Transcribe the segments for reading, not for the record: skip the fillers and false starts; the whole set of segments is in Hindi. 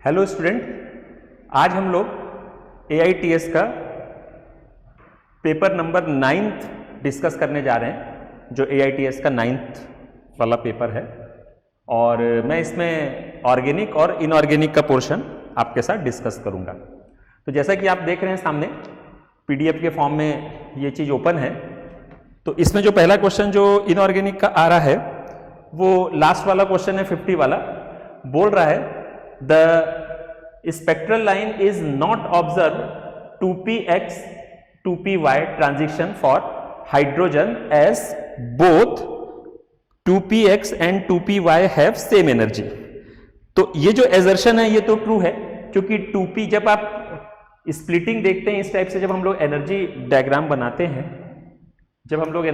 हेलो स्टूडेंट, आज हम लोग AITS का पेपर नंबर 9th डिस्कस करने जा रहे हैं, जो AITS का 9th वाला पेपर है। और मैं इसमें ऑर्गेनिक और इनऑर्गेनिक का पोर्शन आपके साथ डिस्कस करूंगा। तो जैसा कि आप देख रहे हैं सामने PDF के फॉर्म में ये चीज़ ओपन है। तो इसमें जो पहला क्वेश्चन जो इनऑर्गेनिक का आ रहा है वो लास्ट वाला क्वेश्चन है, 50 वाला। बोल रहा है the spectral line is not observed 2px 2py transition for hydrogen as both 2px and 2py have same energy। तो ये जो assertion है ये तो ट्रू है, क्योंकि 2p जब आप स्प्लिटिंग देखते हैं इस टाइप से, जब हम लोग एनर्जी डायग्राम बनाते हैं, जब हम लोग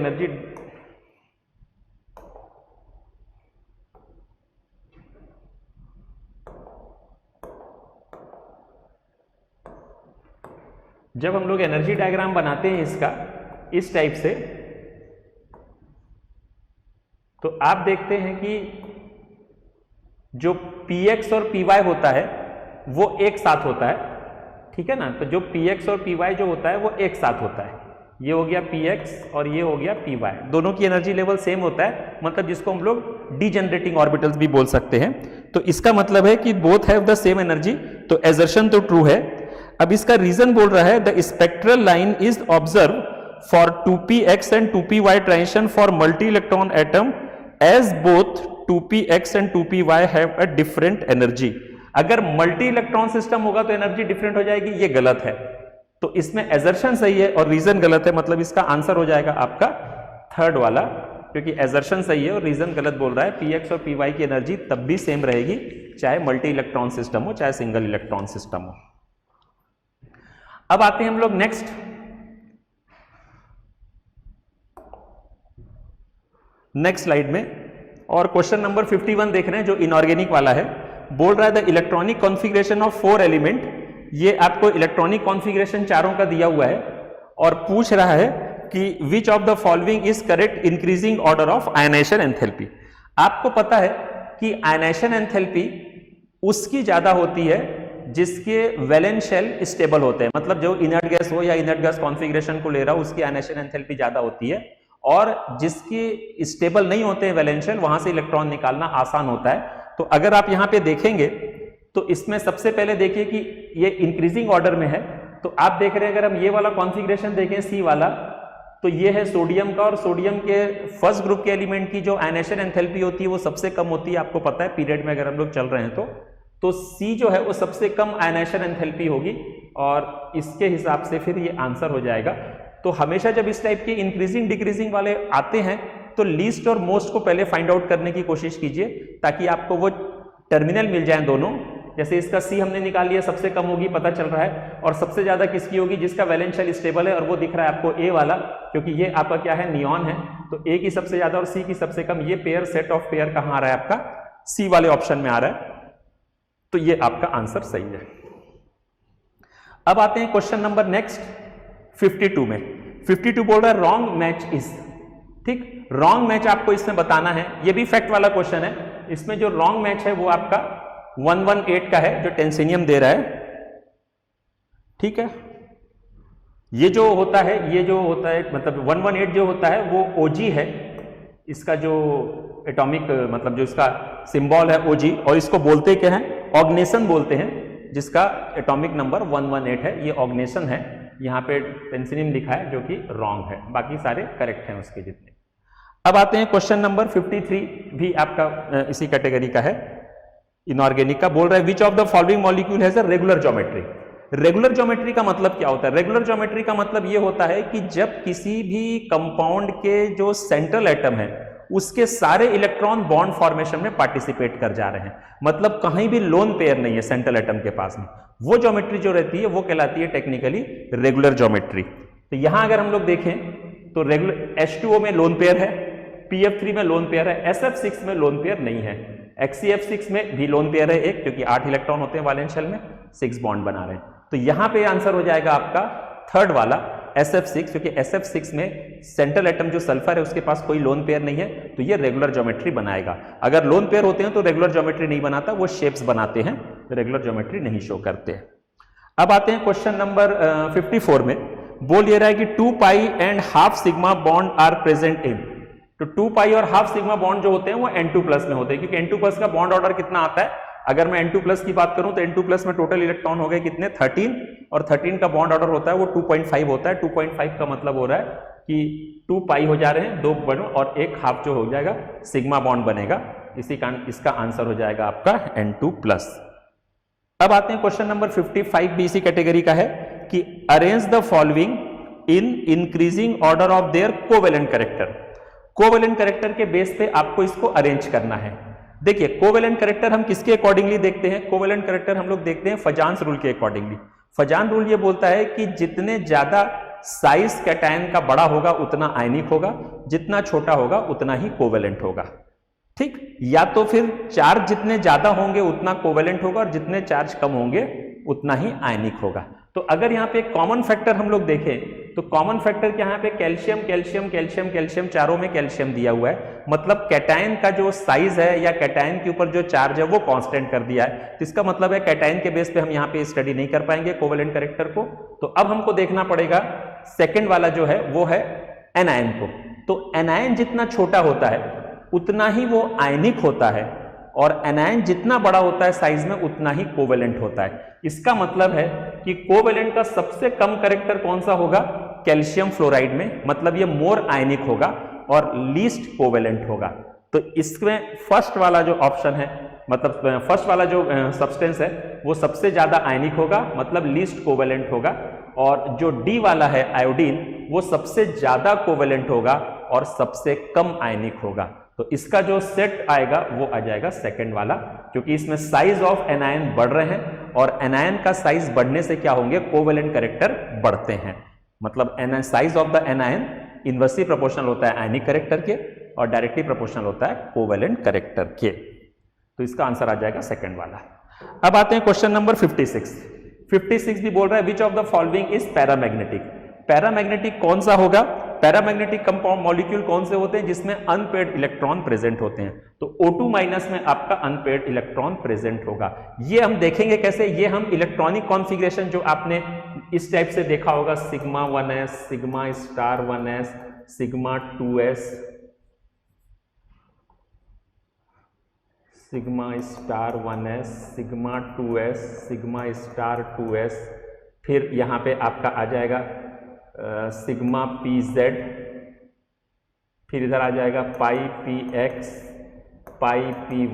एनर्जी डायग्राम बनाते हैं इसका इस टाइप से, तो आप देखते हैं कि जो px और py होता है वो एक साथ होता है, ठीक है ना। तो जो px और py जो होता है वो एक साथ होता है। ये हो गया px और ये हो गया py, दोनों की एनर्जी लेवल सेम होता है, मतलब जिसको हम लोग डीजेनरेटिंग ऑर्बिटल्स भी बोल सकते हैं। तो इसका मतलब है कि both have the same energy, तो एजर्शन तो ट्रू है। अब इसका रीजन बोल रहा है the spectral line is observe for 2px and 2py transition for multi electron atom as both 2px and 2py have a different energy. अगर मल्टी इलेक्ट्रॉन सिस्टम होगा तो एनर्जी डिफरेंट हो जाएगी, ये गलत है। तो इसमें एजर्शन सही है और रीजन गलत है, मतलब इसका आंसर हो जाएगा आपका थर्ड वाला, क्योंकि एजर्शन सही है और रीजन गलत बोल रहा है। px और py की एनर्जी तब भी सेम रहेगी, चाहे मल्टी इलेक्ट्रॉन सिस्टम हो चाहे सिंगल इलेक्ट्रॉन सिस्टम हो। अब आते हैं हम लोग नेक्स्ट स्लाइड में, और क्वेश्चन नंबर 51 देख रहे हैं जो इनऑर्गेनिक वाला है। बोल रहा है the electronic configuration of 4 element. ये आपको इलेक्ट्रॉनिक कॉन्फ़िगरेशन चारों का दिया हुआ है और पूछ रहा है कि which of the following is correct increasing order of ionisation enthalpy. आपको पता है कि आयनाइजेशन एंथैल्पी उसकी ज्यादा होती है जिसके वैलेंस शेल स्टेबल होते हैं, मतलब जो इनर्ट गैस हो या इनर्ट गैस कॉन्फ़िगरेशन को ले रहा हो उसकी आयनाइजेशन एंथैल्पी ज्यादा होती है, और जिसकी स्टेबल नहीं होते हैं वैलेंस शेल, वहां से इलेक्ट्रॉन निकालना आसान होता है। तो अगर आप यहां पे देखेंगे तो इसमें सबसे पहले देखिए कि ये इंक्रीजिंग ऑर्डर में है। तो आप देख रहे हैं, अगर हम ये वाला कॉन्फ़िगरेशन देखें सी वाला, तो ये है सोडियम का, और सोडियम के फर्स्ट ग्रुप के एलिमेंट की जो आयनाइजेशन एंथैल्पी होती है वो सबसे कम होती है, आपको पता है पीरियड में अगर हम लोग चल रहे हैं तो C जो है वो सबसे कम आयनाइजेशन एंथैल्पी होगी, और इसके हिसाब से फिर ये आंसर हो जाएगा। तो हमेशा जब इस टाइप के इंक्रीजिंग डिक्रीजिंग वाले आते हैं तो लीस्ट और मोस्ट को पहले फाइंड आउट करने की कोशिश कीजिए, ताकि आपको वो टर्मिनल मिल जाए दोनों। जैसे इसका C हमने निकाल लिया, सबसे कम होगी पता चल रहा है, और सबसे ज्यादा किसकी होगी, जिसका वैलेंस शेल स्टेबल है, और वो दिख रहा है आपको A वाला, क्योंकि ये आपका क्या है, नियॉन है। तो A की सबसे ज्यादा और C की सबसे कम, ये पेयर सेट ऑफ पेयर कहां आ रहा है आपका, C वाले ऑप्शन में आ रहा है। तो ये आपका आंसर सही है। अब आते हैं क्वेश्चन नंबर नेक्स्ट 52 में। 52 बोल रहा है रॉन्ग मैच इज, ठीक, रॉन्ग मैच आपको इसमें बताना है। ये भी फैक्ट वाला क्वेश्चन है। इसमें जो रॉन्ग मैच है वो आपका 118 का है, जो टेंसिनियम दे रहा है, ठीक है। ये जो होता है मतलब 118 जो होता है वो OG है, इसका जो एटॉमिक मतलब जो इसका सिंबल है OG, और इसको बोलते क्या है, ऑर्गनेशन बोलते हैं, जिसका एटॉमिक नंबर 118 है। ये ऑर्गनेशन है, यहाँ पे टेंसिनियम लिखा है जो कि रॉन्ग है, बाकी सारे करेक्ट हैं उसके जितने। अब आते हैं क्वेश्चन नंबर 53, भी आपका इसी कैटेगरी का है, इनऑर्गेनिक का। बोल रहा है which of the following molecule has a regular geometry. Regular geometry का मतलब क्या होता है? रेगुलर ज्योमेट्री का मतलब ये होता है कि जब किसी भी कंपाउंड के जो सेंट्रल एटम है उसके सारे इलेक्ट्रॉन बॉन्ड फॉर्मेशन में पार्टिसिपेट कर जा रहे हैं, मतलब कहीं भी लोन पेयर नहीं है सेंट्रल एटम के पास में, वो ज्योमेट्री जो रहती है वो कहलाती है टेक्निकली रेगुलर ज्योमेट्री। तो यहां अगर हम लोग देखें तो रेगुलर H2O में लोन पेयर है, PF3 में लोन पेयर है, SF6 में लोन पेयर नहीं है, XCF6 में भी लोन पेयर है एक, क्योंकि 8 इलेक्ट्रॉन होते हैं वैलेंस शेल में, 6 बॉन्ड बना रहे हैं। तो यहां पे आंसर हो जाएगा आपका थर्ड वाला SF6, क्योंकि SF6 में सेंट्रल एटम जो सल्फर है उसके पास कोई लोन पेयर नहीं है, तो ये रेगुलर ज्योमेट्री बनाएगा। अगर लोन पेयर होते हैं तो रेगुलर ज्योमेट्री नहीं बनाता, वो शेप्स बनाते हैं। रेगुलर ज्योमेट्री नहीं शो करते। अब आते हैं क्वेश्चन नंबर 54 में। बोल ये रहा है कि 2 pi and half sigma bond are present in. तो 2 पाई और हाफ सिग्मा बॉन्ड जो होते हैं वो N2 प्लस में होते हैं, क्योंकि N2 प्लस का बॉन्ड ऑर्डर कितना आता है, अगर मैं N2 प्लस की बात करूं तो N2 प्लस में टोटल इलेक्ट्रॉन हो गए कितने 13, और 13 का बॉन्ड ऑर्डर होता है वो 2.5 होता है। 2.5 का मतलब हो रहा है कि 2 पाई हो जा रहे हैं, 2 बॉन्ड और एक हाफ जो हो जाएगा सिग्मा बॉन्ड बनेगा। इसी कारण इसका आंसर हो जाएगा आपका N2 प्लस। अब आते हैं क्वेश्चन नंबर 55 भी इसी कैटेगरी का है कि arrange the following in increasing order of their covalent character. Covalent character के बेस पे आपको इसको अरेंज करना है। देखिए कोवेलेंट कैरेक्टर हम किसके अकॉर्डिंगली देखते हैं, कोवेलेंट कैरेक्टर हम लोग देखते हैं फजान्स रूल के अकॉर्डिंगली। फजान रूल ये बोलता है कि जितने ज्यादा साइज कैटायन का बड़ा होगा उतना आयनिक होगा, जितना छोटा होगा उतना ही कोवेलेंट होगा। ठीक, या तो फिर चार्ज जितने ज्यादा होंगे उतना कोवेलेंट होगा और जितने चार्ज कम होंगे उतना ही आयनिक होगा। तो अगर यहाँ पे कॉमन फैक्टर हम लोग देखें तो कॉमन फैक्टर के यहाँ पे कैल्शियम कैल्शियम कैल्शियम कैल्शियम, चारों में कैल्शियम दिया हुआ है, मतलब कैटायन का जो साइज है या कैटायन के ऊपर जो चार्ज है वो कांस्टेंट कर दिया है। तो इसका मतलब है कैटायन के बेस पे हम यहाँ पे स्टडी नहीं कर पाएंगे कोवेलेंट कैरेक्टर को। तो अब हमको देखना पड़ेगा सेकेंड वाला जो है वो है एनायन को। तो एनायन जितना छोटा होता है उतना ही वो आयनिक होता है, और एनायन जितना बड़ा होता है साइज में उतना ही कोवेलेंट होता है। इसका मतलब है कि कोवेलेंट का सबसे कम कैरेक्टर कौन सा होगा, कैल्शियम फ्लोराइड में, मतलब ये मोर आयनिक होगा और लीस्ट कोवेलेंट होगा। तो इसमें फर्स्ट वाला जो ऑप्शन है, मतलब फर्स्ट वाला जो सब्सटेंस है वो सबसे ज्यादा आयनिक होगा, मतलब लीस्ट कोवेलेंट होगा, और जो डी वाला है आयोडीन वो सबसे ज्यादा कोवेलेंट होगा और सबसे कम आयनिक होगा। तो इसका जो सेट आएगा वो आ जाएगा सेकंड वाला, क्योंकि इसमें साइज ऑफ एनायन बढ़ रहे हैं और एनायन का साइज बढ़ने से क्या होंगे, कोवेलेंट कैरेक्टर बढ़ते हैं। मतलब size of the anion inversely proportional होता है आयनिक कैरेक्टर के और डायरेक्टली प्रोपोर्शनल होता है कोवेलेंट कैरेक्टर के। तो इसका आंसर आ जाएगा सेकंड वाला। अब आते हैं क्वेश्चन नंबर 56। 56 भी बोल रहा है which of the following is paramagnetic. Paramagnetic कौन सा होगा, पैरामैग्नेटिक कंपाउंड मॉलिक्यूल कौन से होते हैं जिसमें अनपेयर्ड इलेक्ट्रॉन प्रेजेंट होते हैं। तो O2 माइनस में आपका अनपेयर्ड इलेक्ट्रॉन प्रेजेंट होगा। ये हम देखेंगे कैसे, ये हम इलेक्ट्रॉनिक कॉन्फ़िगरेशन जो आपने इस टाइप से देखा होगा, sigma 1s, sigma star 1s, sigma 2s, sigma star 1s, sigma 2s, sigma star 2s, फिर यहाँ पे आपका आ जाएगा सिग्मा pz, फिर इधर आ जाएगा पाई px, पाई py,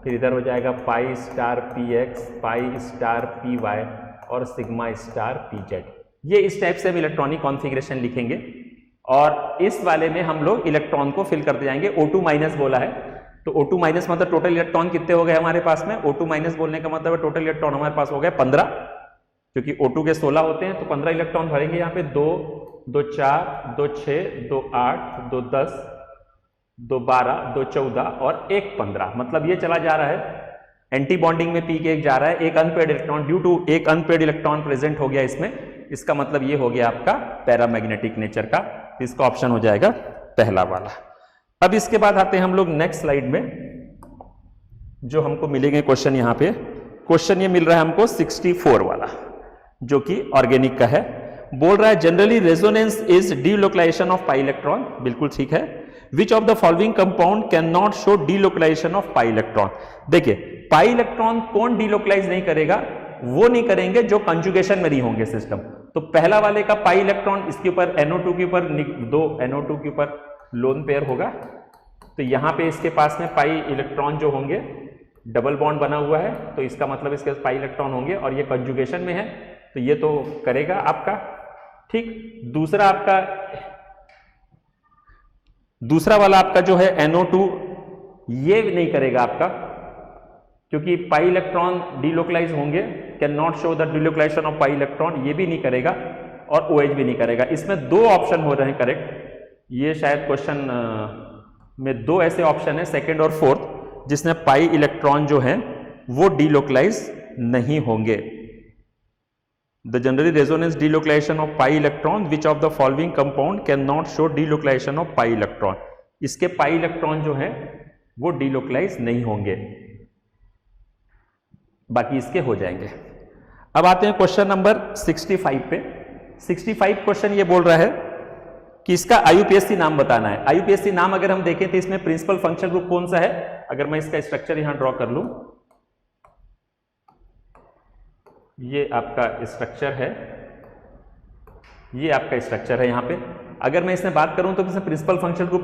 फिर इधर हो जाएगा pi star px, pi star py और सिग्मा स्टार pz। ये इस टाइप से हम इलेक्ट्रॉनिक कॉन्फ़िगरेशन लिखेंगे और इस वाले में हम लोग इलेक्ट्रॉन को फिल करते जाएंगे। O2 माइनस बोला है तो O2 माइनस मतलब टोटल इलेक्ट्रॉन कितने हो गए हमारे पास में, O2 माइनस बोलने का मतलब है टोटल इलेक्ट्रॉन हमारे पास हो गए 15, क्योंकि O2 के 16 होते हैं तो 15 इलेक्ट्रॉन भरेंगे यहाँ पे। 2 2 4 2 6 2 8 2 10 2 12 2 14 और 1 15, मतलब ये चला जा रहा है एंटी बॉन्डिंग में पी के एक जा रहा है, एक अनपेयर्ड इलेक्ट्रॉन ड्यू टू एक अनपेयर्ड इलेक्ट्रॉन प्रेजेंट हो गया इसमें। इसका मतलब ये हो गया आपका पैरामैग्नेटिक नेचर का, इसका ऑप्शन हो जाएगा पहला वाला। अब इसके बाद आते हैं हम लोग नेक्स्ट स्लाइड में, जो हमको मिलेंगे क्वेश्चन। यहाँ पे क्वेश्चन ये मिल रहा है हमको 64 वाला, जो कि ऑर्गेनिक का है। बोल रहा है generally resonance is delocalisation of pi electron, बिल्कुल ठीक है। Which of the following compound can not show delocalisation of pi electron. देखिए पाई इलेक्ट्रॉन कौन डीलोकलाइज नहीं करेगा, वो नहीं करेंगे जो कंजुगेशन में नहीं होंगे सिस्टम। तो पहला वाले का पाई इलेक्ट्रॉन इसके ऊपर NO2 के ऊपर 2 NO2 के ऊपर लोन पेयर होगा, तो यहां पे इसके पास में पाई इलेक्ट्रॉन जो होंगे डबल बॉन्ड बना हुआ है, तो इसका मतलब इसके पास पाई इलेक्ट्रॉन होंगे और ये कंजुगेशन में है तो ये तो करेगा आपका, ठीक। दूसरा वाला आपका जो है NO2 ये नहीं करेगा आपका, क्योंकि पाई इलेक्ट्रॉन डीलोकलाइज होंगे, can not show the delocalisation of pi electron, ये भी नहीं करेगा और OH भी नहीं करेगा। इसमें 2 ऑप्शन हो रहे हैं करेक्ट, ये शायद क्वेश्चन में 2 ऐसे ऑप्शन है सेकंड और फोर्थ जिसमें पाई इलेक्ट्रॉन जो है वो डीलोकलाइज नहीं होंगे। The generally resonance delocalisation of pi electron, which of the following compound can not show delocalisation of pi electron. इसके पाई इलेक्ट्रॉन जो है वो डीलोकलाइज नहीं होंगे। बाकी इसके हो जाएंगे। अब आते हैं क्वेश्चन नंबर 65 पे। 65 क्वेश्चन ये बोल रहा है कि इसका आईयूपीएससी नाम बताना है। आईयूपीएससी नाम अगर हम देखें तो इसमें प्रिंसिपल फंक्शन ग्रुप कौन सा है, अगर मैं इसका स्ट्रक्चर यहां ड्रॉ कर लूं, ये आपका स्ट्रक्चर है, ये आपका स्ट्रक्चर है यहां पे। अगर मैं इसमें बात करूं तो इसमें principal function group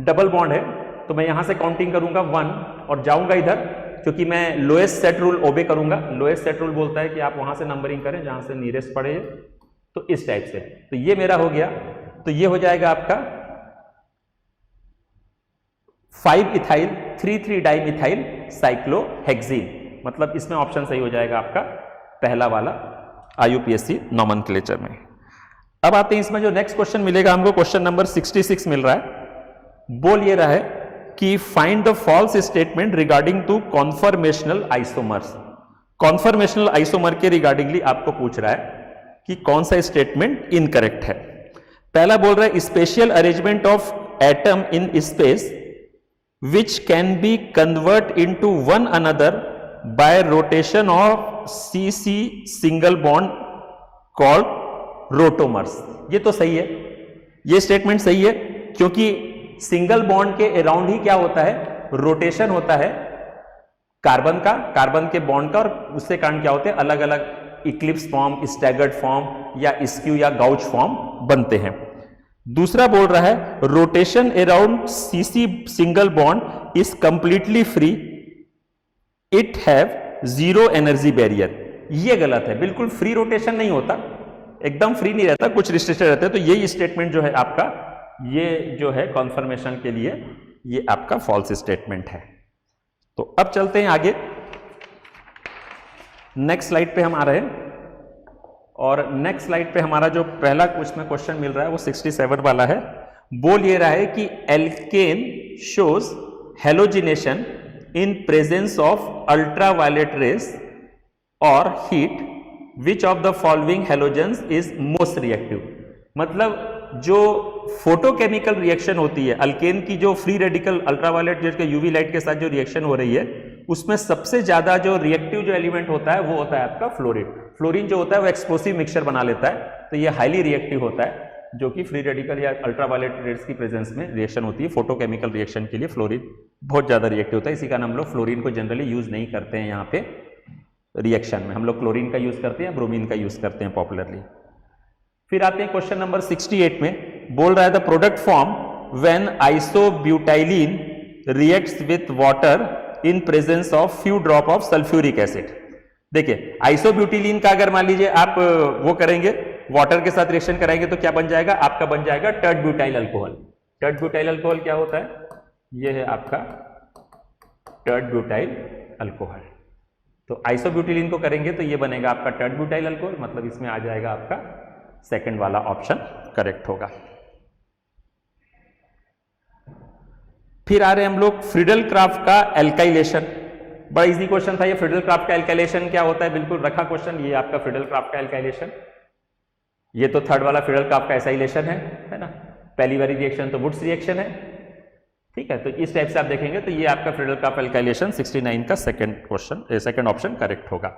double bond है, तो मैं यहां से काउंटिंग करूंगा 1 और जाऊंगा इधर, क्योंकि मैं लोएस्ट सेट रूल ओबे करूंगा। लोएस्ट सेट रूल बोलता है कि आप वहां से नंबरिंग करें जहां से नियरेस्ट पड़े, तो इस टाइप से। तो ये मेरा हो गया, तो ये हो जाएगा आपका 5 इथाइल 3,3 डाइमिथाइल साइक्लोहेक्सीन, मतलब इसमें ऑप्शन सही हो जाएगा आपका पहला वाला आईयूपीएससी नोमेनक्लेचर में। अब आते हैं इसमें जो नेक्स्ट क्वेश्चन मिलेगा हमको, क्वेश्चन नंबर 66 मिल रहा है। बोल ये रहा है कि find the false statement regarding to conformational isomers. Conformational isomer के रिगार्डिंगली आपको पूछ रहा है कि कौन सा स्टेटमेंट इनकरेक्ट है। पहला बोल रहा है spatial arrangement of atom in space which can be convert into one another by rotation of CC single bond called rotamers. ये तो सही है, ये स्टेटमेंट सही है, क्योंकि सिंगल बॉन्ड के अराउंड ही क्या होता है, रोटेशन होता है कार्बन का, कार्बन के बॉन्ड का, और उससे कारण क्या होते हैं, अलग अलग इक्लिप्स फॉर्म, स्टैगर्ड फॉर्म या स्क्यू या गाउच फॉर्म बनते हैं। दूसरा बोल रहा है rotation around CC single bond is completely free, it have zero energy barrier. ये गलत है, बिल्कुल फ्री रोटेशन नहीं होता, एकदम फ्री नहीं रहता, कुछ रिस्ट्रिक्शन रहते हैं। तो यही स्टेटमेंट जो है आपका, ये जो है कॉन्फर्मेशन के लिए, ये आपका फॉल्स स्टेटमेंट है। तो अब चलते हैं आगे, नेक्स्ट स्लाइड पे हम आ रहे हैं, और नेक्स्ट स्लाइड पे हमारा जो पहला उसमें क्वेश्चन मिल रहा है वो 67 वाला है। बोल ये रहा है कि alkane shows halogenation in presence of ultraviolet rays और heat, which of the following halogens is most reactive. मतलब जो फोटोकेमिकल रिएक्शन होती है अल्केन की, जो फ्री रेडिकल अल्ट्रावायलेट जैसे यूवी लाइट के साथ जो रिएक्शन हो रही है, उसमें सबसे ज्यादा जो रिएक्टिव जो एलिमेंट होता है वो होता है आपका फ्लोरीन। फ्लोरीन जो होता है वो एक्सप्लोसिव मिक्सचर बना लेता है, तो ये हाईली रिएक्टिव होता है, जो कि फ्री रेडिकल या अल्ट्रावायलेट रेड्स की प्रेजेंस में रिएक्शन होती है। फोटोकेमिकल रिएक्शन के लिए फ्लोरीन बहुत ज्यादा रिएक्टिव होता है, इसी कारण हम लोग फ्लोरीन को जनरली यूज नहीं करते हैं यहाँ पे रिएक्शन में। हम लोग क्लोरीन का यूज करते हैं, ब्रोमीन का यूज करते हैं पॉपुलरली। फिर आते हैं क्वेश्चन नंबर 68 में। बोल रहा है the product form when isobutylene reacts with water in presence of few drop of sulphuric acid. देखिए आइसोब्यूटिलीन का अगर मान लीजिए आप वो करेंगे, वाटर के साथ रिएक्शन कराएंगे, तो क्या बन जाएगा आपका, बन जाएगा टर्ड ब्यूटाइल अल्कोहल। टर्ड ब्यूटाइल अल्कोहल क्या होता है, ये है आपका टर्ड ब्यूटाइल अल्कोहल। तो आइसोब्यूटिलीन को करेंगे तो ये बनेगा आपका टर्ड ब्यूटाइल अल्कोहल, मतलब इसमें आ जाएगा आपका सेकंड वाला ऑप्शन करेक्ट होगा। फिर आ रहे हम लोग फ्रीडल क्राफ्ट का एल्काइलेशन। बड़ा इजी क्वेश्चन था ये। फ्रीडल क्राफ्ट का एल्काइलेशन क्या होता है, बिल्कुल रखा क्वेश्चन। ये आपका फ्रीडल क्राफ्ट का एल्काइलेशन, ये तो थर्ड वाला फ्रीडल क्राफ्ट का एसाइलेशन है ना। पहली वाली रिएक्शन तो वुड्स रिएक्शन है, ठीक है। तो इस टाइप से आप देखेंगे तो ये आपका फ्रीडल क्राफ्ट एल्काइलेशन 69 का second question, second option correct होगा।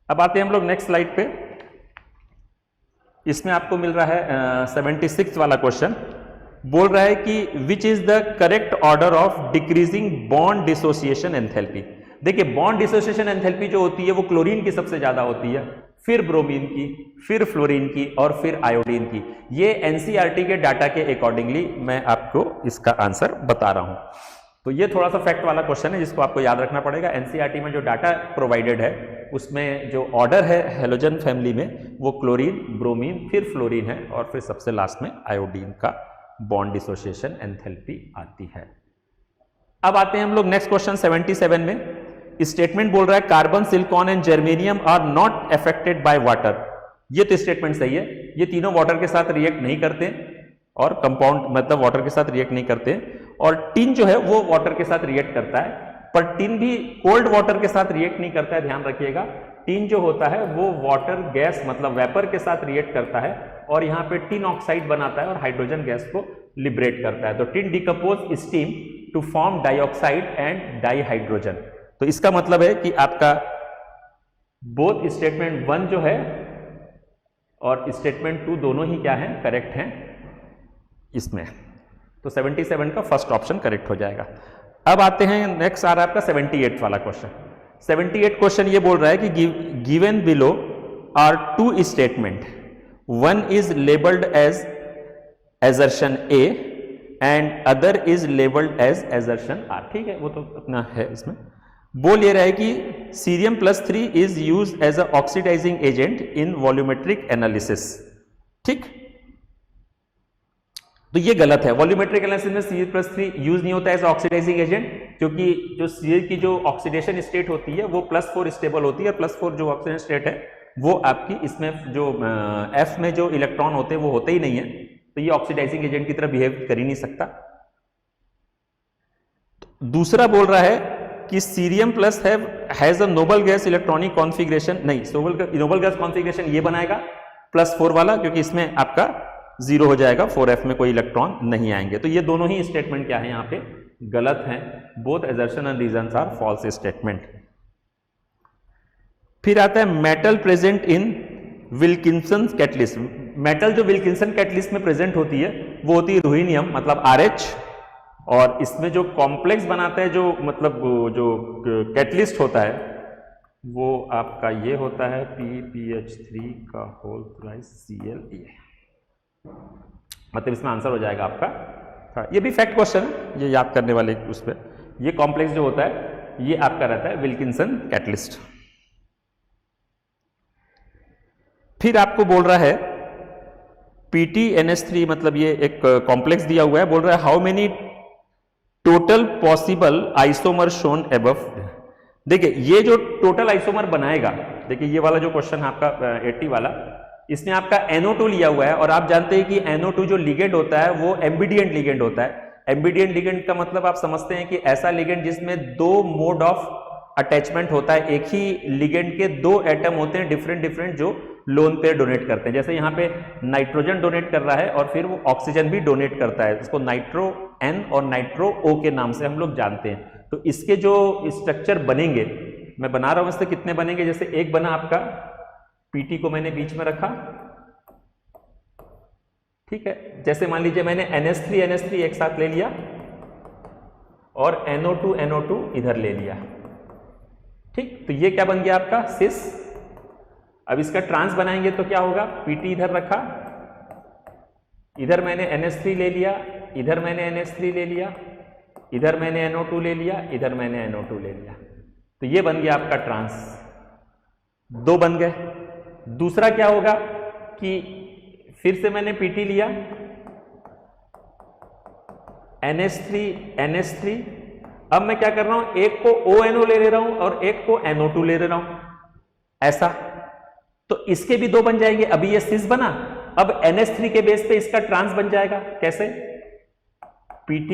अब आते हैं हम लोग नेक्स्ट स्लाइड पे। इसमें आपको मिल रहा है 76 वाला क्वेश्चन। बोल रहा है कि which is the correct order of decreasing bond dissociation enthalpy. देखिए बॉन्ड डिसोसिएशन एंथैल्पी जो होती है वो क्लोरीन की सबसे ज्यादा होती है, फिर ब्रोमीन की, फिर फ्लोरीन की, और फिर आयोडीन की। ये एनसीईआरटी के डाटा के अकॉर्डिंगली मैं आपको इसका आंसर बता रहा हूं। तो ये थोड़ा सा फैक्ट वाला क्वेश्चन है जिसको आपको याद रखना पड़ेगा। एनसीईआरटी में जो डाटा प्रोवाइडेड है उसमें जो ऑर्डर है हेलोजन फैमिली में वो क्लोरीन, ब्रोमीन, फिर फ्लोरीन है, और फिर सबसे लास्ट में आयोडीन का बॉन्ड डिसोसिएशन एंथैल्पी आती है। अब आते हैं हम लोग नेक्स्ट क्वेश्चन 77 में। स्टेटमेंट बोल रहा है carbon, silicon and germanium are not affected by water. ये तो स्टेटमेंट सही है, ये तीनों वाटर के साथ रिएक्ट नहीं करते और कंपाउंड मतलब वाटर के साथ रिएक्ट नहीं करते। और टिन जो है वो वाटर के साथ रिएक्ट करता है, पर टिन भी कोल्ड वाटर के साथ रिएक्ट नहीं करता है, ध्यान रखिएगा। टिन जो होता है वो वाटर गैस मतलब वेपर के साथ रिएक्ट करता है और यहाँ पे टिन ऑक्साइड बनाता है और हाइड्रोजन गैस को लिबरेट करता है। तो tin decompose steam to form dioxide and dihydrogen. तो इसका मतलब है कि आपका बोथ स्टेटमेंट 1 जो है और स्टेटमेंट 2 दोनों ही क्या है, करेक्ट हैं इसमें। तो 77 का फर्स्ट ऑप्शन करेक्ट हो जाएगा। अब आते हैं, नेक्स्ट आ रहा है आपका 78 वाला क्वेश्चन। 78 क्वेश्चन ये बोल रहा है कि given below are two statement, one is labelled as assertion A and other is labelled as assertion R। ठीक है, वो तो अपना है। इसमें बोल ये रहा है कि सीरियम+3 is use as a oxidizing agent in volumetric analysis. ठीक, तो ये गलत है। वॉल्यूमेट्रिक एनालिसिस में Cl+3 यूज नहीं होता है एज ऑक्सीडाइजिंग एजेंट, क्योंकि जो Cl की जो ऑक्सीडेशन स्टेट होती है वो +4 स्टेबल होती है। +4 जो ऑक्सीडेशन स्टेट है वो आपकी इसमें जो F में जो इलेक्ट्रॉन होते हैं वो होते ही नहीं है, तो ये ऑक्सीडाइजिंग एजेंट की तरह बिहेव कर ही नहीं सकता। दूसरा बोल रहा है कि cerium plus has a noble gas electronic configuration, नहीं, नोबल गैस कॉन्फ़िगरेशन ये बनाएगा +4 वाला, क्योंकि इसमें आपका 0 हो जाएगा, 4f में कोई इलेक्ट्रॉन नहीं आएंगे। तो ये दोनों ही स्टेटमेंट क्या है, यहाँ पे गलत हैं। Both assertion and reasons are false statement. फिर आता है metal present in Wilkinson catalyst. Metal जो विल्किंसन कैटलिस्ट में प्रेजेंट होती है वो होती है रुहीनियम, मतलब RH, और इसमें जो कॉम्प्लेक्स बनाता है, जो मतलब जो कैटलिस्ट होता है वो आपका ये होता है PPH3 का होल थ्राइस Cl। मतलब इसमें आंसर हो जाएगा आपका, ये भी फैक्ट क्वेश्चन है, ये याद करने वाले उस पर। ये कॉम्प्लेक्स जो होता है ये आपका रहता है विल्किंसन कैटलिस्ट। फिर आपको बोल रहा है PTNS3, मतलब ये एक कॉम्प्लेक्स दिया हुआ है, बोल रहा है how many total possible isomer shown above. देखिए ये जो टोटल आइसोमर बनाएगा, देखिए ये वाला जो क्वेश्चन है आपका 80 वाला, इसमें आपका NO2 लिया हुआ है, और आप जानते हैं कि NO2 जो लिगेंड होता है वो एम्बिडिएंट लिगेंड होता है। एम्बिडिएंट लिगेंड का मतलब आप समझते हैं कि ऐसा लिगेंड जिसमें 2 मोड ऑफ अटैचमेंट होता है, एक ही लिगेंड के 2 एटम होते हैं डिफरेंट डिफरेंट जो लोन पेयर डोनेट करते हैं। जैसे यहाँ पे नाइट्रोजन डोनेट कर रहा है और फिर वो ऑक्सीजन भी डोनेट करता है, इसको नाइट्रो N और नाइट्रो O के नाम से हम लोग जानते हैं। तो इसके जो स्ट्रक्चर बनेंगे, मैं बना रहा हूं, इससे कितने बनेंगे, जैसे एक बना आपका PT को मैंने बीच में रखा, ठीक है। जैसे मान लीजिए मैंने NH3 एक साथ ले लिया और NO2 इधर ले लिया, ठीक। तो ये क्या बन गया आपका सिस। अब इसका ट्रांस बनाएंगे तो क्या होगा, PT इधर रखा, इधर मैंने NH3 ले लिया, इधर मैंने NH3 ले लिया, इधर मैंने NO2 ले लिया, इधर मैंने NO2 ले लिया, तो ये बन गया आपका ट्रांस। 2 बन गए। दूसरा क्या होगा कि फिर से मैंने PT लिया, NH3, अब मैं क्या कर रहा हूं, एक को ONO ले रहा हूं और एक को NO2 ले रहा हूं, ऐसा। तो इसके भी 2 बन जाएंगे। अभी ये सिस बना, अब NH3 के बेस पे इसका ट्रांस बन जाएगा। कैसे, PT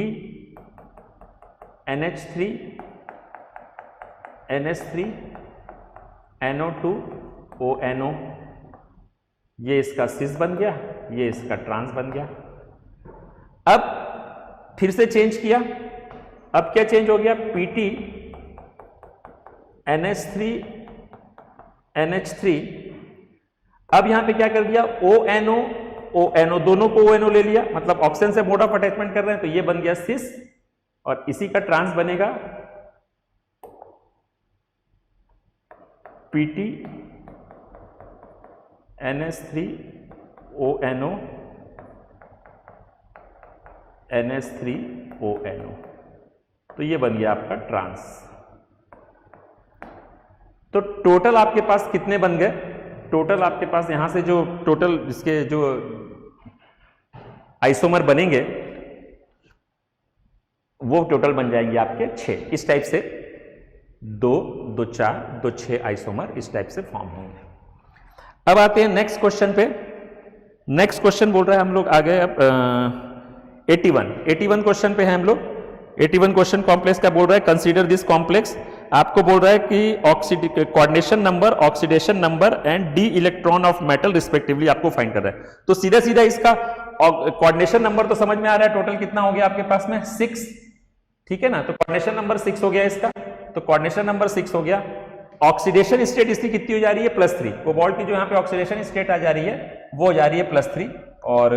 NH3 NO2 ONO, ये इसका सिस बन गया, ये इसका ट्रांस बन गया। अब फिर से चेंज किया, अब क्या चेंज हो गया, PT NH3 अब यहां पे क्या कर दिया, ONO दोनों को ONO ले लिया, मतलब ऑक्सीजन से मोड ऑफ अटैचमेंट कर रहे हैं, तो ये बन गया सिस, और इसी का ट्रांस बनेगा PT NH3 ONO NH3 ONO, तो ये बन गया आपका ट्रांस। तो टोटल आपके पास कितने बन गए, टोटल आपके पास यहां से जो टोटल इसके जो आइसोमर बनेंगे वो टोटल बन जाएंगे आपके 6। इस टाइप से 2, 2, 4, 2, 6 आइसोमर इस टाइप से फॉर्म होंगे। अब आते हैं नेक्स्ट क्वेश्चन पे। नेक्स्ट क्वेश्चन बोल रहा है, हम लोग आ गए अब 81 क्वेश्चन पे हैं हम लोग। 81 क्वेश्चन कॉम्प्लेक्स का बोल रहा है, कंसीडर दिस कॉम्प्लेक्स। आपको बोल रहा है कि coordination number, oxidation number and D electron of metal respectively आपको फाइंड कर रहा है। तो सीधा सीधा इसका कोऑर्डिनेशन नंबर तो समझ में आ रहा है, टोटल कितना हो गया आपके पास में 6, ठीक है ना। तो कोऑर्डिनेशन नंबर 6 हो गया इसका, तो कोऑर्डिनेशन नंबर 6 हो गया। ऑक्सीडेशन स्टेट इसकी कितनी हो जा रही है, +3। कोबाल्ट की जो यहाँ पे ऑक्सीडेशन स्टेट आ जा रही है वो हो जा रही है +3। और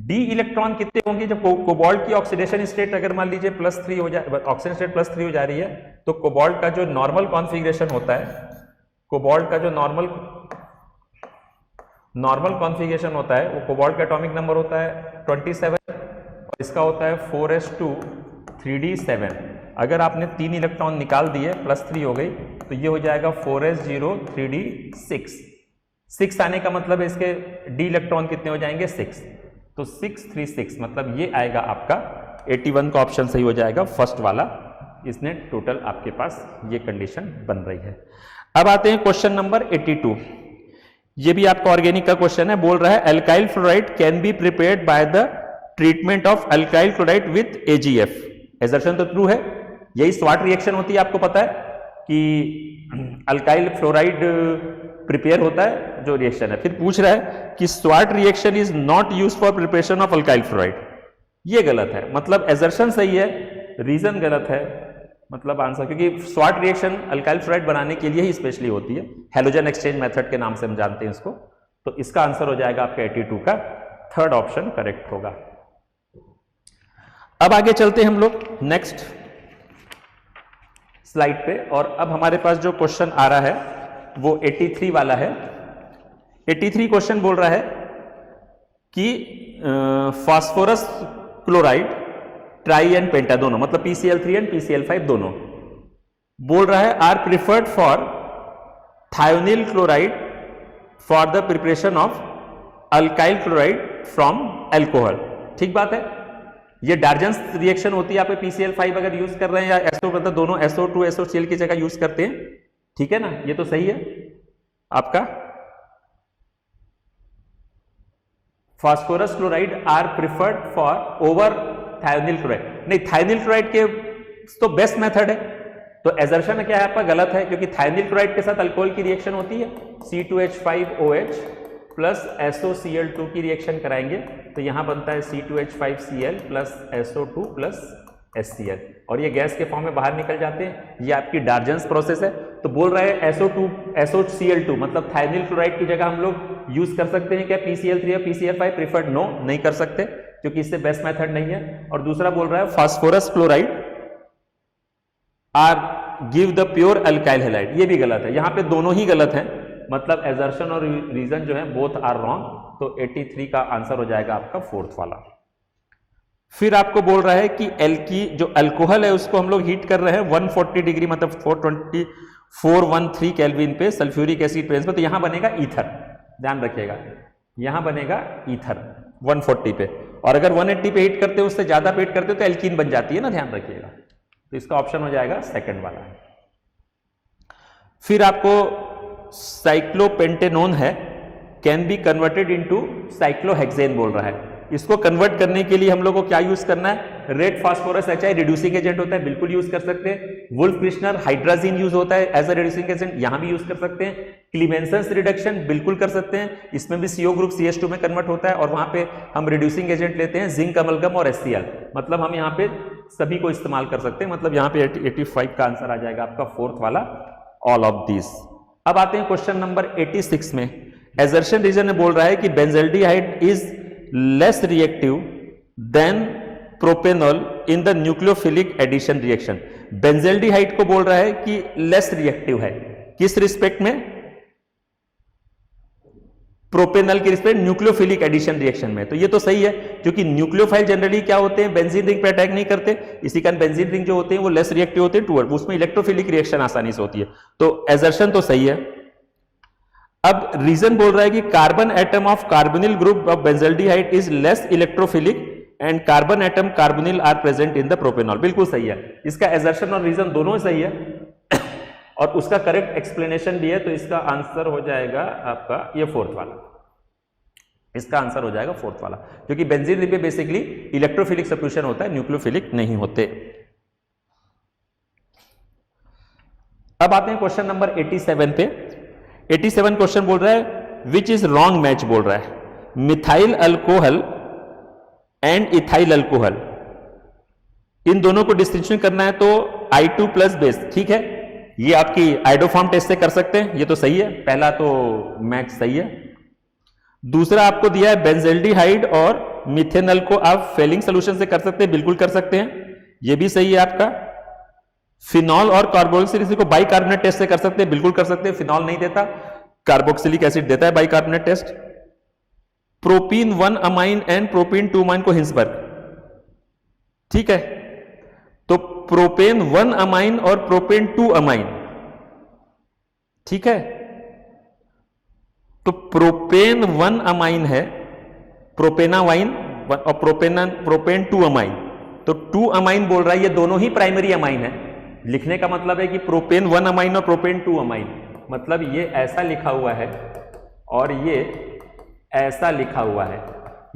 डी इलेक्ट्रॉन कितने होंगे जब कोबाल्ट की ऑक्सीडेशन स्टेट अगर मान लीजिए +3 हो जाए, ऑक्सीडेशन स्टेट +3 हो जा रही है, तो कोबाल्ट का जो नॉर्मल कॉन्फ़िगरेशन होता है, कोबाल्ट का जो नॉर्मल कॉन्फ़िगरेशन होता है, वो कोबाल्ट का एटॉमिक नंबर होता है 27 और इसका होता है 4s2 3d7। अगर आपने 3 इलेक्ट्रॉन निकाल दिए, +3 हो गई, तो ये हो जाएगा 4s0 3d6। 6 आने का मतलब है इसके डी इलेक्ट्रॉन कितने हो जाएंगे, 6। तो 636 मतलब ये आएगा आपका 81 का ऑप्शन सही हो जाएगा, फर्स्ट वाला। इसने टोटल आपके पास ये कंडीशन बन रही है। अब आते हैं क्वेश्चन नंबर 82। ये भी आपका ऑर्गेनिक का क्वेश्चन है। बोल रहा है alkyl fluoride can be prepared by the treatment of alkyl chloride with AgF। Assertion तो ट्रू है, यही स्वाट रिएक्शन होती है, आपको पता है कि अल्काइल फ्लोराइड प्रिपेयर होता है जो रिएक्शन है। फिर पूछ रहा है कि Swarts reaction is not used for preparation of alkyl fluoride. ये गलत है, मतलब एजर्शन सही है, रीजन गलत है, मतलब आंसर, क्योंकि स्वाट रिएक्शन अल्काइल फ्लोराइड बनाने के लिए ही स्पेशली होती है, हैलोजन एक्सचेंज मेथड के नाम से हम जानते हैं इसको। तो इसका आंसर हो जाएगा आपका 82 का थर्ड ऑप्शन करेक्ट होगा। अब आगे चलते हैं हम लोग नेक्स्ट स्लाइड पे, और अब हमारे पास जो क्वेश्चन आ रहा है वो 83 वाला है। 83 क्वेश्चन बोल रहा है कि phosphorus chloride tri and penta दोनों, मतलब PCl3 एंड PCl5 दोनों, बोल रहा है are preferred for thionyl chloride for the preparation of alkyl chloride from alcohol. ठीक बात है, ये डार्जन्स रिएक्शन होती है, आप PCl5 अगर यूज कर रहे हैं या SO, मतलब दोनों SO2 SOCl की जगह यूज करते हैं, ठीक है ना, ये तो सही है आपका। Phosphorus chloride are preferred for over thionyl chloride. नहीं, थायोनिल क्लोराइड के तो बेस्ट मेथड है, तो एजर्शन क्या है आपका गलत है, क्योंकि थायोनिल क्लोराइड के साथ अल्कोहल की रिएक्शन होती है, C2H5OH प्लस SOCl2 की रिएक्शन कराएंगे, तो यहां बनता है C2H5Cl plus SO2 plus HCl, और ये गैस के फॉर्म में बाहर निकल जाते हैं। ये आपकी डार्जन्स प्रोसेस है। तो बोल रहा है SOCl2 मतलब थायोनिल क्लोराइड की जगह हम लोग यूज कर सकते हैं क्या PCl3 या PCl5? प्रिफर्ड नो, नहीं कर सकते, क्योंकि इससे बेस्ट मेथड नहीं है। और दूसरा बोल रहा है phosphorus chloride are give the pure alkyl halide, ये भी गलत है। यहां पे दोनों ही गलत हैं, मतलब एजर्शन और रीजन जो है बोथ आर रॉन्ग। तो 83 का आंसर हो जाएगा आपका फोर्थ वाला। फिर आपको बोल रहा है कि की जो अल्कोहल है उसको हम लोग हीट कर रहे हैं 140 डिग्री, मतलब 413 केल्विन पे सल्फ्यूरिक एसिड प्रेजेंस पे, तो यहां बनेगा ईथर, ध्यान रखिएगा, यहां बनेगा ईथर 140 पे। और अगर 180 पे हीट करते हो, उससे ज्यादा पे हीट करते हो तो एल्कीन बन जाती है ना, ध्यान रखिएगा। तो इसका ऑप्शन हो जाएगा सेकंड वाला। फिर आपको साइक्लोपेंटेनोन है can be converted into cyclohexane बोल रहा है। इसको कन्वर्ट करने के लिए हम लोग को क्या यूज करना है? Red phosphorus HI reducing agent होता है, बिल्कुल यूज कर सकते हैं। वुल्फ क्रिश्नर हाइड्राजीन यूज होता है एज अ रिड्यूसिंग एजेंट, यहां भी यूज कर सकते हैं। क्लीमेंसन्स रिडक्शन बिल्कुल कर सकते हैं, इसमें भी CO ग्रुप CH2 में कन्वर्ट होता है, और वहां पे हम रिड्यूसिंग एजेंट लेते हैं जिंक अमलगम और HCl, मतलब हम यहाँ पे सभी को इस्तेमाल कर सकते हैं। मतलब यहाँ पे 85 का आंसर आ जाएगा आपका फोर्थ वाला, ऑल ऑफ दिस। अब आते हैं क्वेश्चन नंबर 86 में। एजर्शन रीजन में बोल रहा है कि benzaldehyde is less reactive than propanol in the nucleophilic addition reaction. Benzaldehyde को बोल रहा है कि लेस रिएक्टिव है, किस रिस्पेक्ट में? प्रोपेनॉल के रिस्पेक्ट न्यूक्लियोफिलिक एडिशन रिएक्शन में। तो ये तो सही है, क्योंकि न्यूक्लियोफाइल जनरली क्या होते हैं, बेंजीन रिंग पे अटैक नहीं करते, इसी कारण बेंजीन रिंग जो होते हैं वो लेस रिएक्टिव होते हैं टुवर्ड, उसमें इलेक्ट्रोफिलिक रिएक्शन आसानी से होती है। तो एजर्शन तो सही है। अब रीजन बोल रहा है कि carbon atom of carbonyl group of benzaldehyde is less electrophilic and carbon atom carbonyl are present in the propanol. बिल्कुल सही है, इसका एजर्शन और रीजन दोनों सही है और उसका करेक्ट एक्सप्लेनेशन भी है। तो इसका आंसर हो जाएगा आपका ये फोर्थ वाला, इसका आंसर हो जाएगा फोर्थ वाला, क्योंकि बेंजीन रिंग पे बेसिकली इलेक्ट्रोफिलिक सब्स्टिट्यूशन होता है, न्यूक्लियोफिलिक नहीं होते। अब आते हैं क्वेश्चन नंबर 87 पे। 87 क्वेश्चन बोल रहा है विच इज रॉन्ग मैच बोल रहा है, methyl alcohol and ethyl alcohol, इन दोनों को डिस्टिंक्शन करना है। तो I2 प्लस बेस, ठीक है, ये आपकी आइडोफॉर्म टेस्ट से कर सकते हैं, ये तो सही है, पहला तो मैच सही है। दूसरा आपको दिया है बेंजल्डिहाइड और मिथेनॉल को आप फेलिंग सोल्यूशन से कर सकते हैं, बिल्कुल कर सकते हैं, ये भी सही है आपका। फिनॉल और कार्बोक्सिलिक एसिड को बाइकार्बोनेट टेस्ट से कर सकते हैं, बिल्कुल कर सकते हैं, फिनॉल नहीं देता, कार्बोक्सिलिक एसिड देता है bicarbonate test. Propene 1 amine and propene 2 amine को हिंसबर्ग, ठीक है, तो प्रोपेन 1 अमाइन और प्रोपेन 2 अमाइन, ठीक है, तो प्रोपेन 1 अमाइन है, प्रोपेनावाइन और प्रोपेन 2 अमाइन, तो 2 अमाइन बोल रहा है, ये दोनों ही प्राइमरी अमाइन है। लिखने का मतलब है कि प्रोपेन 1 अमाइन और प्रोपेन 2 अमाइन, मतलब ये ऐसा लिखा हुआ है और ये ऐसा लिखा हुआ है,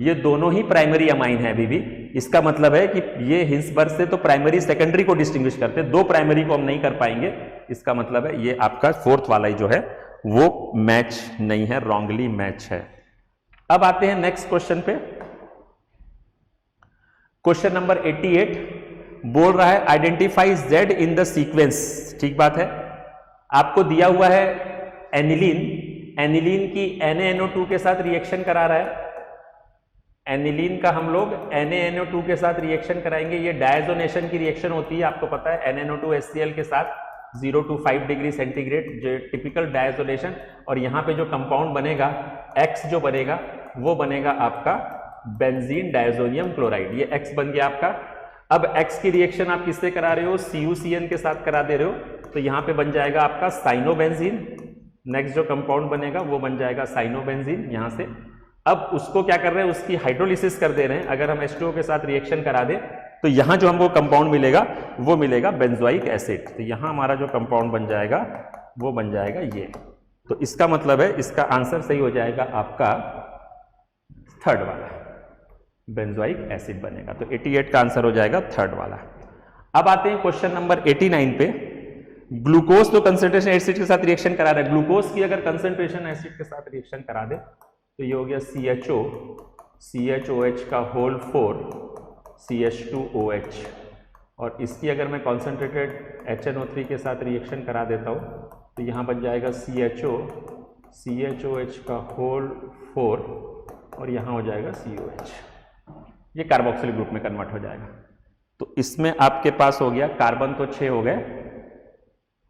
ये दोनों ही प्राइमरी अमाइन है अभी भी। इसका मतलब है कि ये हिंसबर्ग से तो प्राइमरी सेकेंडरी को डिस्टिंग्विश करते हैं, दो प्राइमरी को हम नहीं कर पाएंगे, इसका मतलब है ये आपका फोर्थ वाला ही जो है वो मैच नहीं है, रॉन्गली मैच है। अब आते हैं नेक्स्ट क्वेश्चन पे। क्वेश्चन नंबर 88 बोल रहा है identify Z in the sequence, ठीक बात है, आपको दिया हुआ है एनिलीन, एनिलीन की NaNO2 के साथ रिएक्शन करा रहा है, एनिलीन का हम लोग NaNO2 के साथ रिएक्शन कराएंगे, ये डायजोनेशन की रिएक्शन होती है, आपको पता है NaNO2 HCl के साथ 0 to 5 डिग्री सेंटीग्रेड, जो टिपिकल डायजोनेशन, और यहाँ पे जो कंपाउंड बनेगा X जो बनेगा वो बनेगा आपका बेंजीन डायजोनियम क्लोराइड, ये X बन गया आपका। अब X की रिएक्शन आप किससे करा रहे हो, CuCN के साथ करा दे रहे हो, तो यहाँ पे बन जाएगा आपका साइनोबेंजीन, नेक्स्ट जो कंपाउंड बनेगा वो बन जाएगा साइनोबेंजीन यहाँ से। अब उसको क्या कर रहे हैं, उसकी हाइड्रोलिसिस कर दे रहे हैं, अगर हम H2O के साथ रिएक्शन करा दे तो यहाँ जो हमको कंपाउंड मिलेगा वो मिलेगा बेंजोइक एसिड, तो यहाँ हमारा जो कंपाउंड बन जाएगा वो बन जाएगा ये, तो इसका मतलब है इसका आंसर सही हो जाएगा आपका थर्ड वाला, बेंजोइक एसिड बनेगा, तो 88 का आंसर हो जाएगा थर्ड वाला। अब आते हैं क्वेश्चन नंबर 89 पे। ग्लूकोज तो कंसंट्रेशन एसिड के साथ रिएक्शन करा रहा है, ग्लूकोज की अगर कंसंट्रेशन एसिड के साथ रिएक्शन करा दे तो ये हो गया CHOH का होल 4 CH2OH, और इसकी अगर मैं कॉन्सेंट्रेटेड HNO3 के साथ रिएक्शन करा देता हूँ तो यहाँ बन जाएगा CHOH का होल 4 और यहाँ हो जाएगा COH, ये कार्बोक्सिलिक ग्रुप में कन्वर्ट हो जाएगा। तो इसमें आपके पास हो गया कार्बन तो 6 हो गए,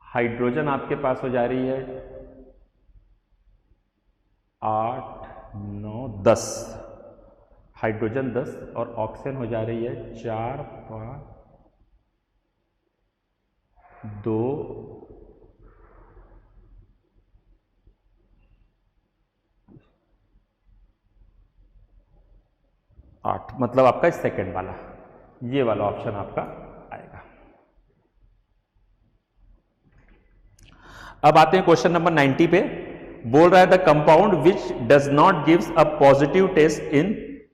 हाइड्रोजन आपके पास हो जा रही है 8, 9, 10, हाइड्रोजन 10 और ऑक्सीजन हो जा रही है 4, 5, 2, 8, मतलब आपका सेकंड वाला, ये वाला ऑप्शन आपका आएगा। अब आते हैं क्वेश्चन नंबर 90 पे। बोल रहा है the compound which does not gives a positive test in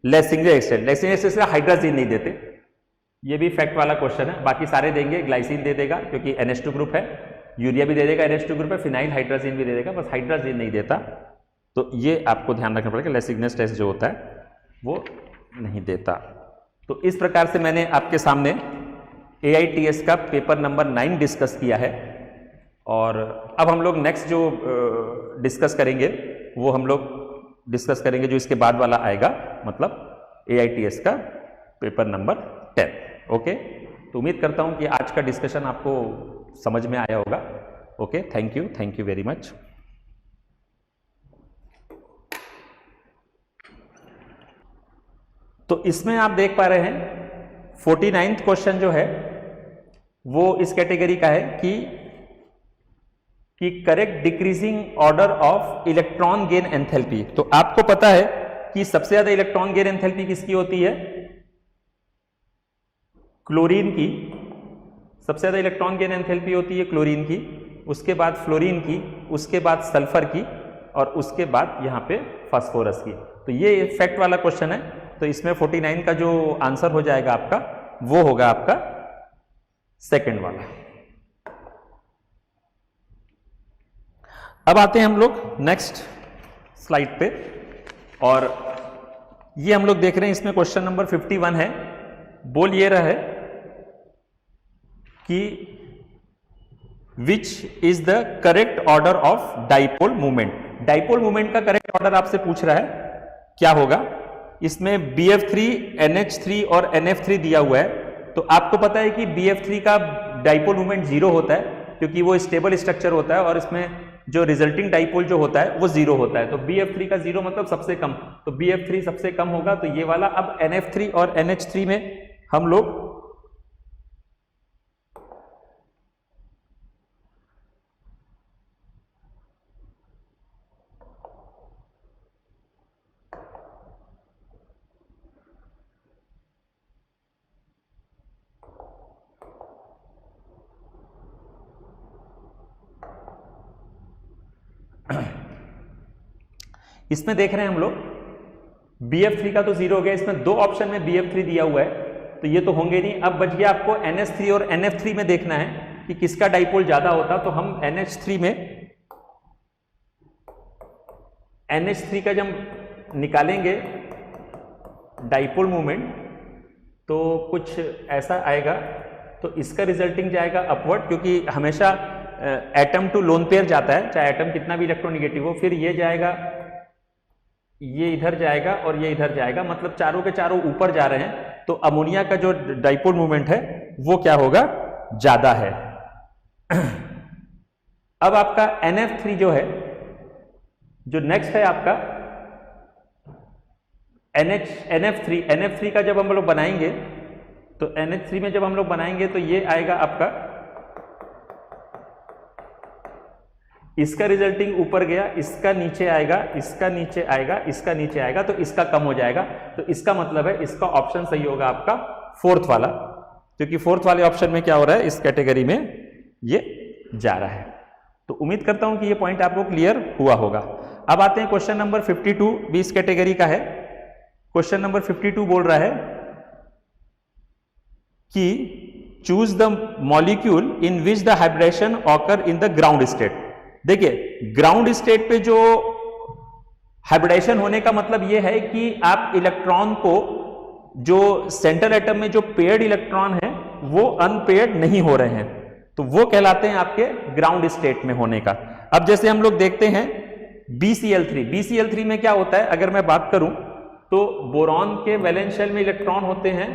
लेसिंगर एक्सटेंट, लेसिंगर एक्सटेंट से हाइड्राजीन नहीं देते, ये भी फैक्ट वाला क्वेश्चन है, बाकी सारे देंगे, ग्लाइसिन दे देगा क्योंकि NH2 ग्रुप है, यूरिया भी दे देगा NH2 ग्रुप है, फिनाइल हाइड्राजीन भी दे देगा, बस हाइड्राजीन नहीं देता, तो ये आपको ध्यान रखना पड़ेगा, लेसिंगर टेस्ट जो होता है वो नहीं देता। तो इस प्रकार से मैंने आपके सामने AITS का पेपर नंबर 9 डिस्कस किया है, और अब हम लोग नेक्स्ट जो डिस्कस करेंगे वो हम लोग डिस्कस करेंगे जो इसके बाद वाला आएगा, मतलब AITS का पेपर नंबर 10। ओके, तो उम्मीद करता हूं कि आज का डिस्कशन आपको समझ में आया होगा। Okay, thank you very much. तो इसमें आप देख पा रहे हैं 49th क्वेश्चन जो है वो इस कैटेगरी का है कि correct decreasing order of electron gain enthalpy. तो आपको पता है कि सबसे ज्यादा इलेक्ट्रॉन गेन एंथैल्पी किसकी होती है, क्लोरीन की, सबसे ज्यादा इलेक्ट्रॉन गेन एंथैल्पी होती है क्लोरीन की, उसके बाद फ्लोरीन की, उसके बाद सल्फर की, और उसके बाद यहाँ पे फास्फोरस की। तो ये फैक्ट वाला क्वेश्चन है, तो इसमें 49 का जो आंसर हो जाएगा आपका वो होगा आपका सेकंड वाला। अब आते हैं हम लोग नेक्स्ट स्लाइड पे, और ये हम लोग देख रहे हैं इसमें क्वेश्चन नंबर 51 है। बोल ये रहा है कि which is the correct order of dipole movement. Dipole movement का करेक्ट ऑर्डर आपसे पूछ रहा है, क्या होगा? इसमें BF3, NH3 और NF3 दिया हुआ है, तो आपको पता है कि BF3 का डाइपोल मूवमेंट 0 होता है क्योंकि वो स्टेबल स्ट्रक्चर होता है और इसमें जो रिजल्टिंग डाइपोल जो होता है वो 0 होता है। तो BF3 का 0 मतलब सबसे कम, तो BF3 सबसे कम होगा, तो ये वाला। अब NF3 और NH3 में हम लोग इसमें देख रहे हैं हम लोग BF3 का तो 0 हो गया, इसमें दो ऑप्शन में BF3 दिया हुआ है तो ये तो होंगे नहीं। अब बच गया आपको NH3 और NF3 में देखना है कि किसका डाइपोल ज्यादा होता, तो हम NH3 में NH3 का जब निकालेंगे डाइपोल मूवमेंट तो कुछ ऐसा आएगा, तो इसका रिजल्टिंग जाएगा अपवर्ड, क्योंकि हमेशा एटम टू लोन पेयर जाता है, चाहे एटम कितना भी इलेक्ट्रोनिगेटिव हो। फिर ये जाएगा, ये इधर जाएगा और ये इधर जाएगा, मतलब चारों के चारों ऊपर जा रहे हैं, तो अमोनिया का जो डाइपोल मूवमेंट है वो क्या होगा? ज्यादा है। अब आपका NF3 जो है, जो नेक्स्ट है आपका NF3 का जब हम लोग बनाएंगे तो NH3 में जब हम लोग बनाएंगे तो ये आएगा आपका, इसका रिजल्टिंग ऊपर गया, इसका नीचे आएगा, इसका नीचे आएगा, इसका नीचे आएगा, तो इसका कम हो जाएगा। तो इसका मतलब है इसका ऑप्शन सही होगा आपका फोर्थ वाला, क्योंकि फोर्थ वाले ऑप्शन में क्या हो रहा है? इस कैटेगरी में ये जा रहा है। तो उम्मीद करता हूं कि ये पॉइंट आपको क्लियर हुआ होगा। अब आते हैं क्वेश्चन नंबर 52, भी इस कैटेगरी का है। क्वेश्चन नंबर 52 बोल रहा है कि choose the molecule in which the hybridisation occur in the ground state. देखिए, ग्राउंड स्टेट पे जो हाइब्रिडेशन होने का मतलब यह है कि आप इलेक्ट्रॉन को, जो सेंट्रल एटम में जो पेयर्ड इलेक्ट्रॉन है वो अनपेयर्ड नहीं हो रहे हैं, तो वो कहलाते हैं आपके ग्राउंड स्टेट में होने का। अब जैसे हम लोग देखते हैं BCl3 में क्या होता है, अगर मैं बात करूं तो बोरॉन के वैलेंस शेल में इलेक्ट्रॉन होते हैं,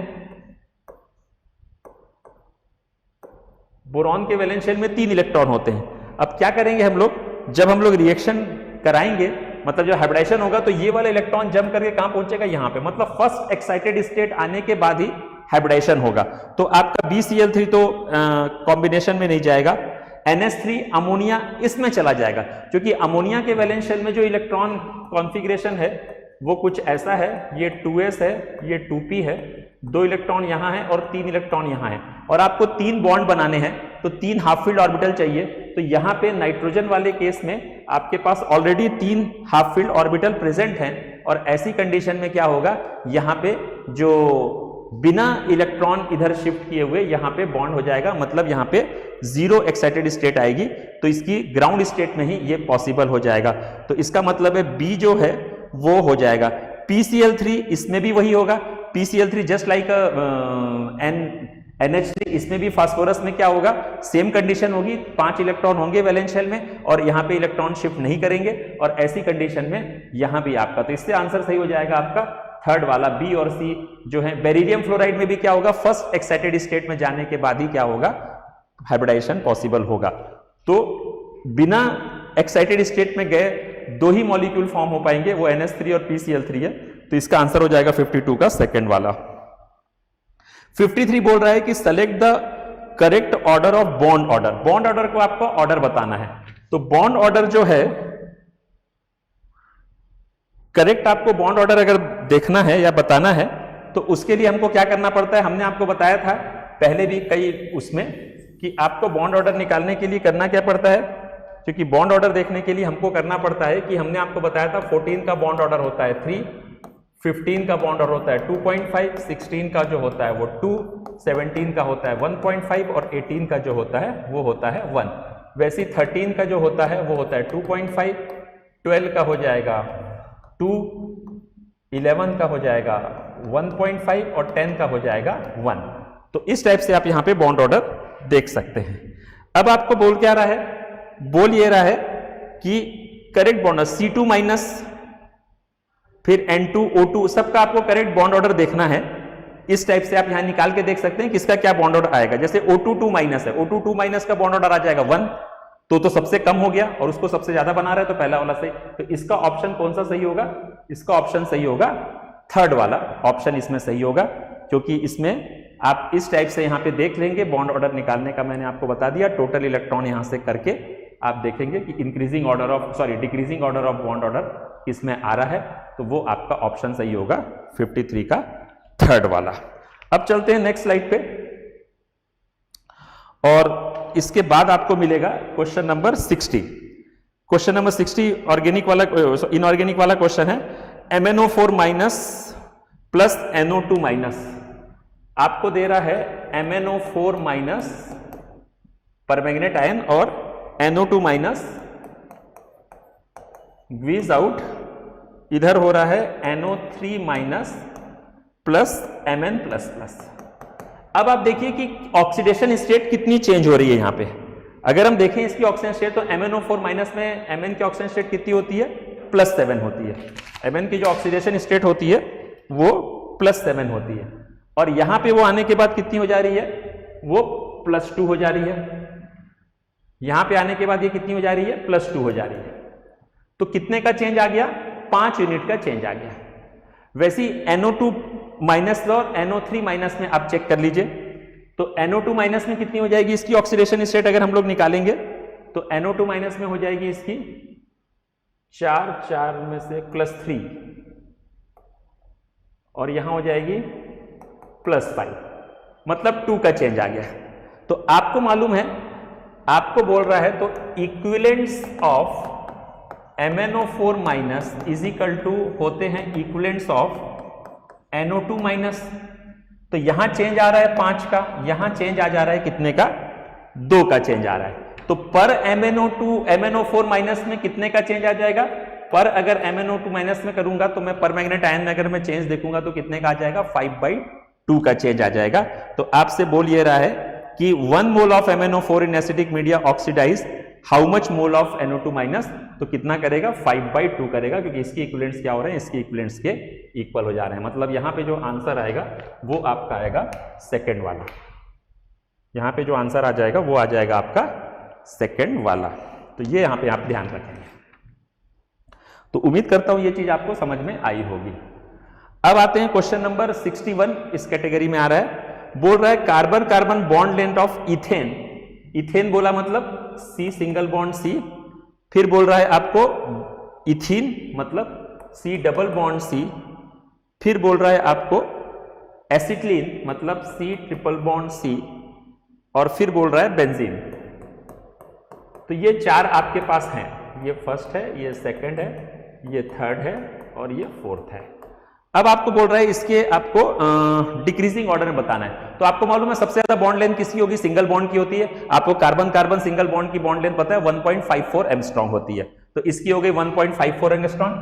बोरॉन के वैलेंस शेल में 3 इलेक्ट्रॉन होते हैं। अब क्या करेंगे हम लोग, जब हम लोग रिएक्शन कराएंगे, मतलब जब हाइब्रिडेशन होगा, तो ये वाला इलेक्ट्रॉन जंप करके कहां पहुंचेगा? यहां पे, मतलब फर्स्ट एक्साइटेड स्टेट आने के बाद ही हाइब्रिडेशन होगा। तो आपका BCl3 तो कॉम्बिनेशन में नहीं जाएगा, NH3 अमोनिया इसमें चला जाएगा, क्योंकि अमोनिया के वैलेंस शेल में जो इलेक्ट्रॉन कॉन्फ़िगरेशन है वो कुछ ऐसा है, ये 2s है, ये 2p है, 2 इलेक्ट्रॉन यहां है और 3 इलेक्ट्रॉन यहां है, और आपको 3 बॉन्ड बनाने हैं तो 3 हाफ फील्ड ऑर्बिटल चाहिए। तो यहां पे नाइट्रोजन वाले केस में आपके पास already 3 half filled orbital present हैं, और ऐसी कंडीशन में क्या होगा, यहां पे जो बिना इलेक्ट्रॉन इधर शिफ्ट किए हुए यहां पे बॉन्ड हो जाएगा, मतलब यहां पे 0 एक्साइटेड स्टेट आएगी, तो इसकी ग्राउंड स्टेट में ही ये पॉसिबल हो जाएगा। तो इसका मतलब है बी जो है वो हो जाएगा। PCl3 इसमें भी वही होगा, PCl3 जस्ट लाइक NH3, इसमें भी फास्फोरस में क्या होगा, सेम कंडीशन होगी, 5 इलेक्ट्रॉन होंगे वैलेंस शेल में और यहां पे इलेक्ट्रॉन शिफ्ट नहीं करेंगे, और ऐसी कंडीशन में यहां भी आपका, तो इससे आंसर सही हो जाएगा आपका थर्ड वाला, बी और सी जो है। बेरिलियम फ्लोराइड में भी क्या होगा, फर्स्ट एक्साइटेड स्टेट में जाने के बाद ही क्या होगा, हाइब्रिडाइजेशन पॉसिबल होगा। तो बिना एक्साइटेड स्टेट में गए 2 ही मॉलिक्यूल फॉर्म हो पाएंगे, वो NH3 और PCl3 है, तो इसका आंसर हो जाएगा 52 का सेकंड वाला। 53 बोल रहा है कि select the correct order of bond order. Bond order को आपको ऑर्डर बताना है, तो बॉन्ड ऑर्डर जो है करेक्ट, आपको बॉन्ड ऑर्डर अगर देखना है या बताना है तो उसके लिए हमको क्या करना पड़ता है, हमने आपको बताया था पहले भी कई उसमें कि आपको बॉन्ड ऑर्डर निकालने के लिए करना क्या पड़ता है, क्योंकि बॉन्ड ऑर्डर देखने के लिए हमको करना पड़ता है कि हमने आपको बताया था 14 का बॉन्ड ऑर्डर होता है 3, 15 का बॉन्ड ऑर्डर होता है 2.5, 16 का जो होता है वो 2, 17 का होता है 1.5 और 18 का जो होता है वो होता है 1। वैसे 13 का जो होता है वो होता है 2.5, 12 का हो जाएगा 2, 11 का हो जाएगा 1.5 और 10 का हो जाएगा 1। तो इस टाइप से आप यहाँ पे बॉन्ड ऑर्डर देख सकते हैं। अब आपको बोल क्या रहा है, बोल ये रहा है कि करेक्ट बॉन्ड C2 माइनस फिर N2O2 सबका आपको करेक्ट बॉन्ड ऑर्डर देखना है। इस टाइप से आप यहां निकाल के देख सकते हैं किसका क्या बॉन्ड ऑर्डर आएगा। जैसे O2 2 माइनस है, O2 2 माइनस का बॉन्ड ऑर्डर आ जाएगा 1, तो सबसे कम हो गया और उसको सबसे ज्यादा बना रहा है तो पहला वाला सही। तो इसका ऑप्शन कौन सा सही होगा, इसका ऑप्शन सही होगा थर्ड वाला ऑप्शन इसमें सही होगा, क्योंकि इसमें आप इस टाइप से यहां पे देख लेंगे बॉन्ड ऑर्डर निकालने का मैंने आपको बता दिया। टोटल इलेक्ट्रॉन यहां से करके आप देखेंगे कि increasing order of decreasing order of bond order किसमें आ रहा है, तो वो आपका ऑप्शन सही होगा 53 का थर्ड वाला। अब चलते हैं नेक्स्ट स्लाइड पे और इसके बाद आपको मिलेगा question number 60। Question number 60 organic वाला इनऑर्गेनिक वाला क्वेश्चन है। MnO4 minus plus NO2 minus आपको दे रहा है MnO4 माइनस परमैंगनेट आयन और NO2 माइनस ग्वीज आउट, इधर हो रहा है NO3 minus plus Mn plus plus. अब आप देखिए कि ऑक्सीडेशन स्टेट कितनी चेंज हो रही है यहां पे। अगर हम देखें इसकी ऑक्सीजन स्टेट तो MnO4 माइनस में Mn की ऑक्सीजन स्टेट कितनी होती है, +7 होती है। Mn की जो ऑक्सीडेशन स्टेट होती है वो +7 होती है और यहां पे वो आने के बाद कितनी हो जा रही है, वो +2 हो जा रही है। यहां पे आने के बाद ये कितनी हो जा रही है, +2 हो जा रही है। तो कितने का चेंज आ गया, 5 यूनिट का चेंज आ गया। वैसे ही NO2 माइनस और NO3 माइनस में आप चेक कर लीजिए, तो NO2 माइनस में कितनी हो जाएगी इसकी ऑक्सीडेशन स्टेट अगर हम लोग निकालेंगे तो NO2 माइनस में हो जाएगी इसकी 4 में से +3 और यहां हो जाएगी +5, मतलब 2 का चेंज आ गया। तो आपको मालूम है, आपको बोल रहा है तो equivalents of MnO4 minus is equal to होते हैं इक्विवेलेंट्स ऑफ NO2 माइनस। तो यहां चेंज आ रहा है 5 का, यहां चेंज आ जा रहा है कितने का, 2 का चेंज आ रहा है। तो पर MnO4 माइनस में कितने का चेंज आ जाएगा, पर अगर MnO2 माइनस में करूंगा तो मैं परमैंगनेट आयन में अगर मैं चेंज देखूंगा तो कितने का आ जाएगा, 5/2 का चेंज आ जाएगा। तो आपसे बोल ये रहा है कि 1 mole of MnO4 in acidic media oxidise how much mole of NO2 minus, तो कितना करेगा, 5/2 करेगा, क्योंकि इसके इक्विवेलेंट्स क्या हो रहे हैं, इसके इक्विवेलेंट्स के इक्वल हो जा रहे हैं। मतलब यहां पे जो आंसर आएगा वो आपका आएगा सेकंड वाला। यहां पे जो आंसर आ जाएगा वो आ जाएगा आपका सेकंड वाला। तो ये यहां पे आप ध्यान रखेंगे। तो उम्मीद करता हूं ये चीज आपको समझ में आई होगी। अब आते हैं क्वेश्चन नंबर 61, इस कैटेगरी में आ रहा है। बोल रहा है carbon carbon bond length of ethane. Ethane बोला मतलब C सिंगल बॉन्ड C, फिर बोल रहा है आपको इथीन मतलब C डबल बॉन्ड C, फिर बोल रहा है आपको एसिटिलीन मतलब C ट्रिपल बॉन्ड C, और फिर बोल रहा है बेंजीन। तो ये 4 आपके पास हैं, ये फर्स्ट है, ये सेकंड है, ये थर्ड है और ये फोर्थ है। अब आपको बोल रहा है इसके आपको डिक्रीजिंग ऑर्डर में बताना है। तो आपको मालूम है सबसे ज्यादा बॉन्ड लेंथ किसकी होगी, सिंगल बॉन्ड की होती है। आपको कार्बन कार्बन सिंगल बॉन्ड की बॉन्ड लेंथ पता है 1.54 एंगस्ट्रॉम होती है, तो इसकी हो गई 1.54 एंगस्ट्रॉम।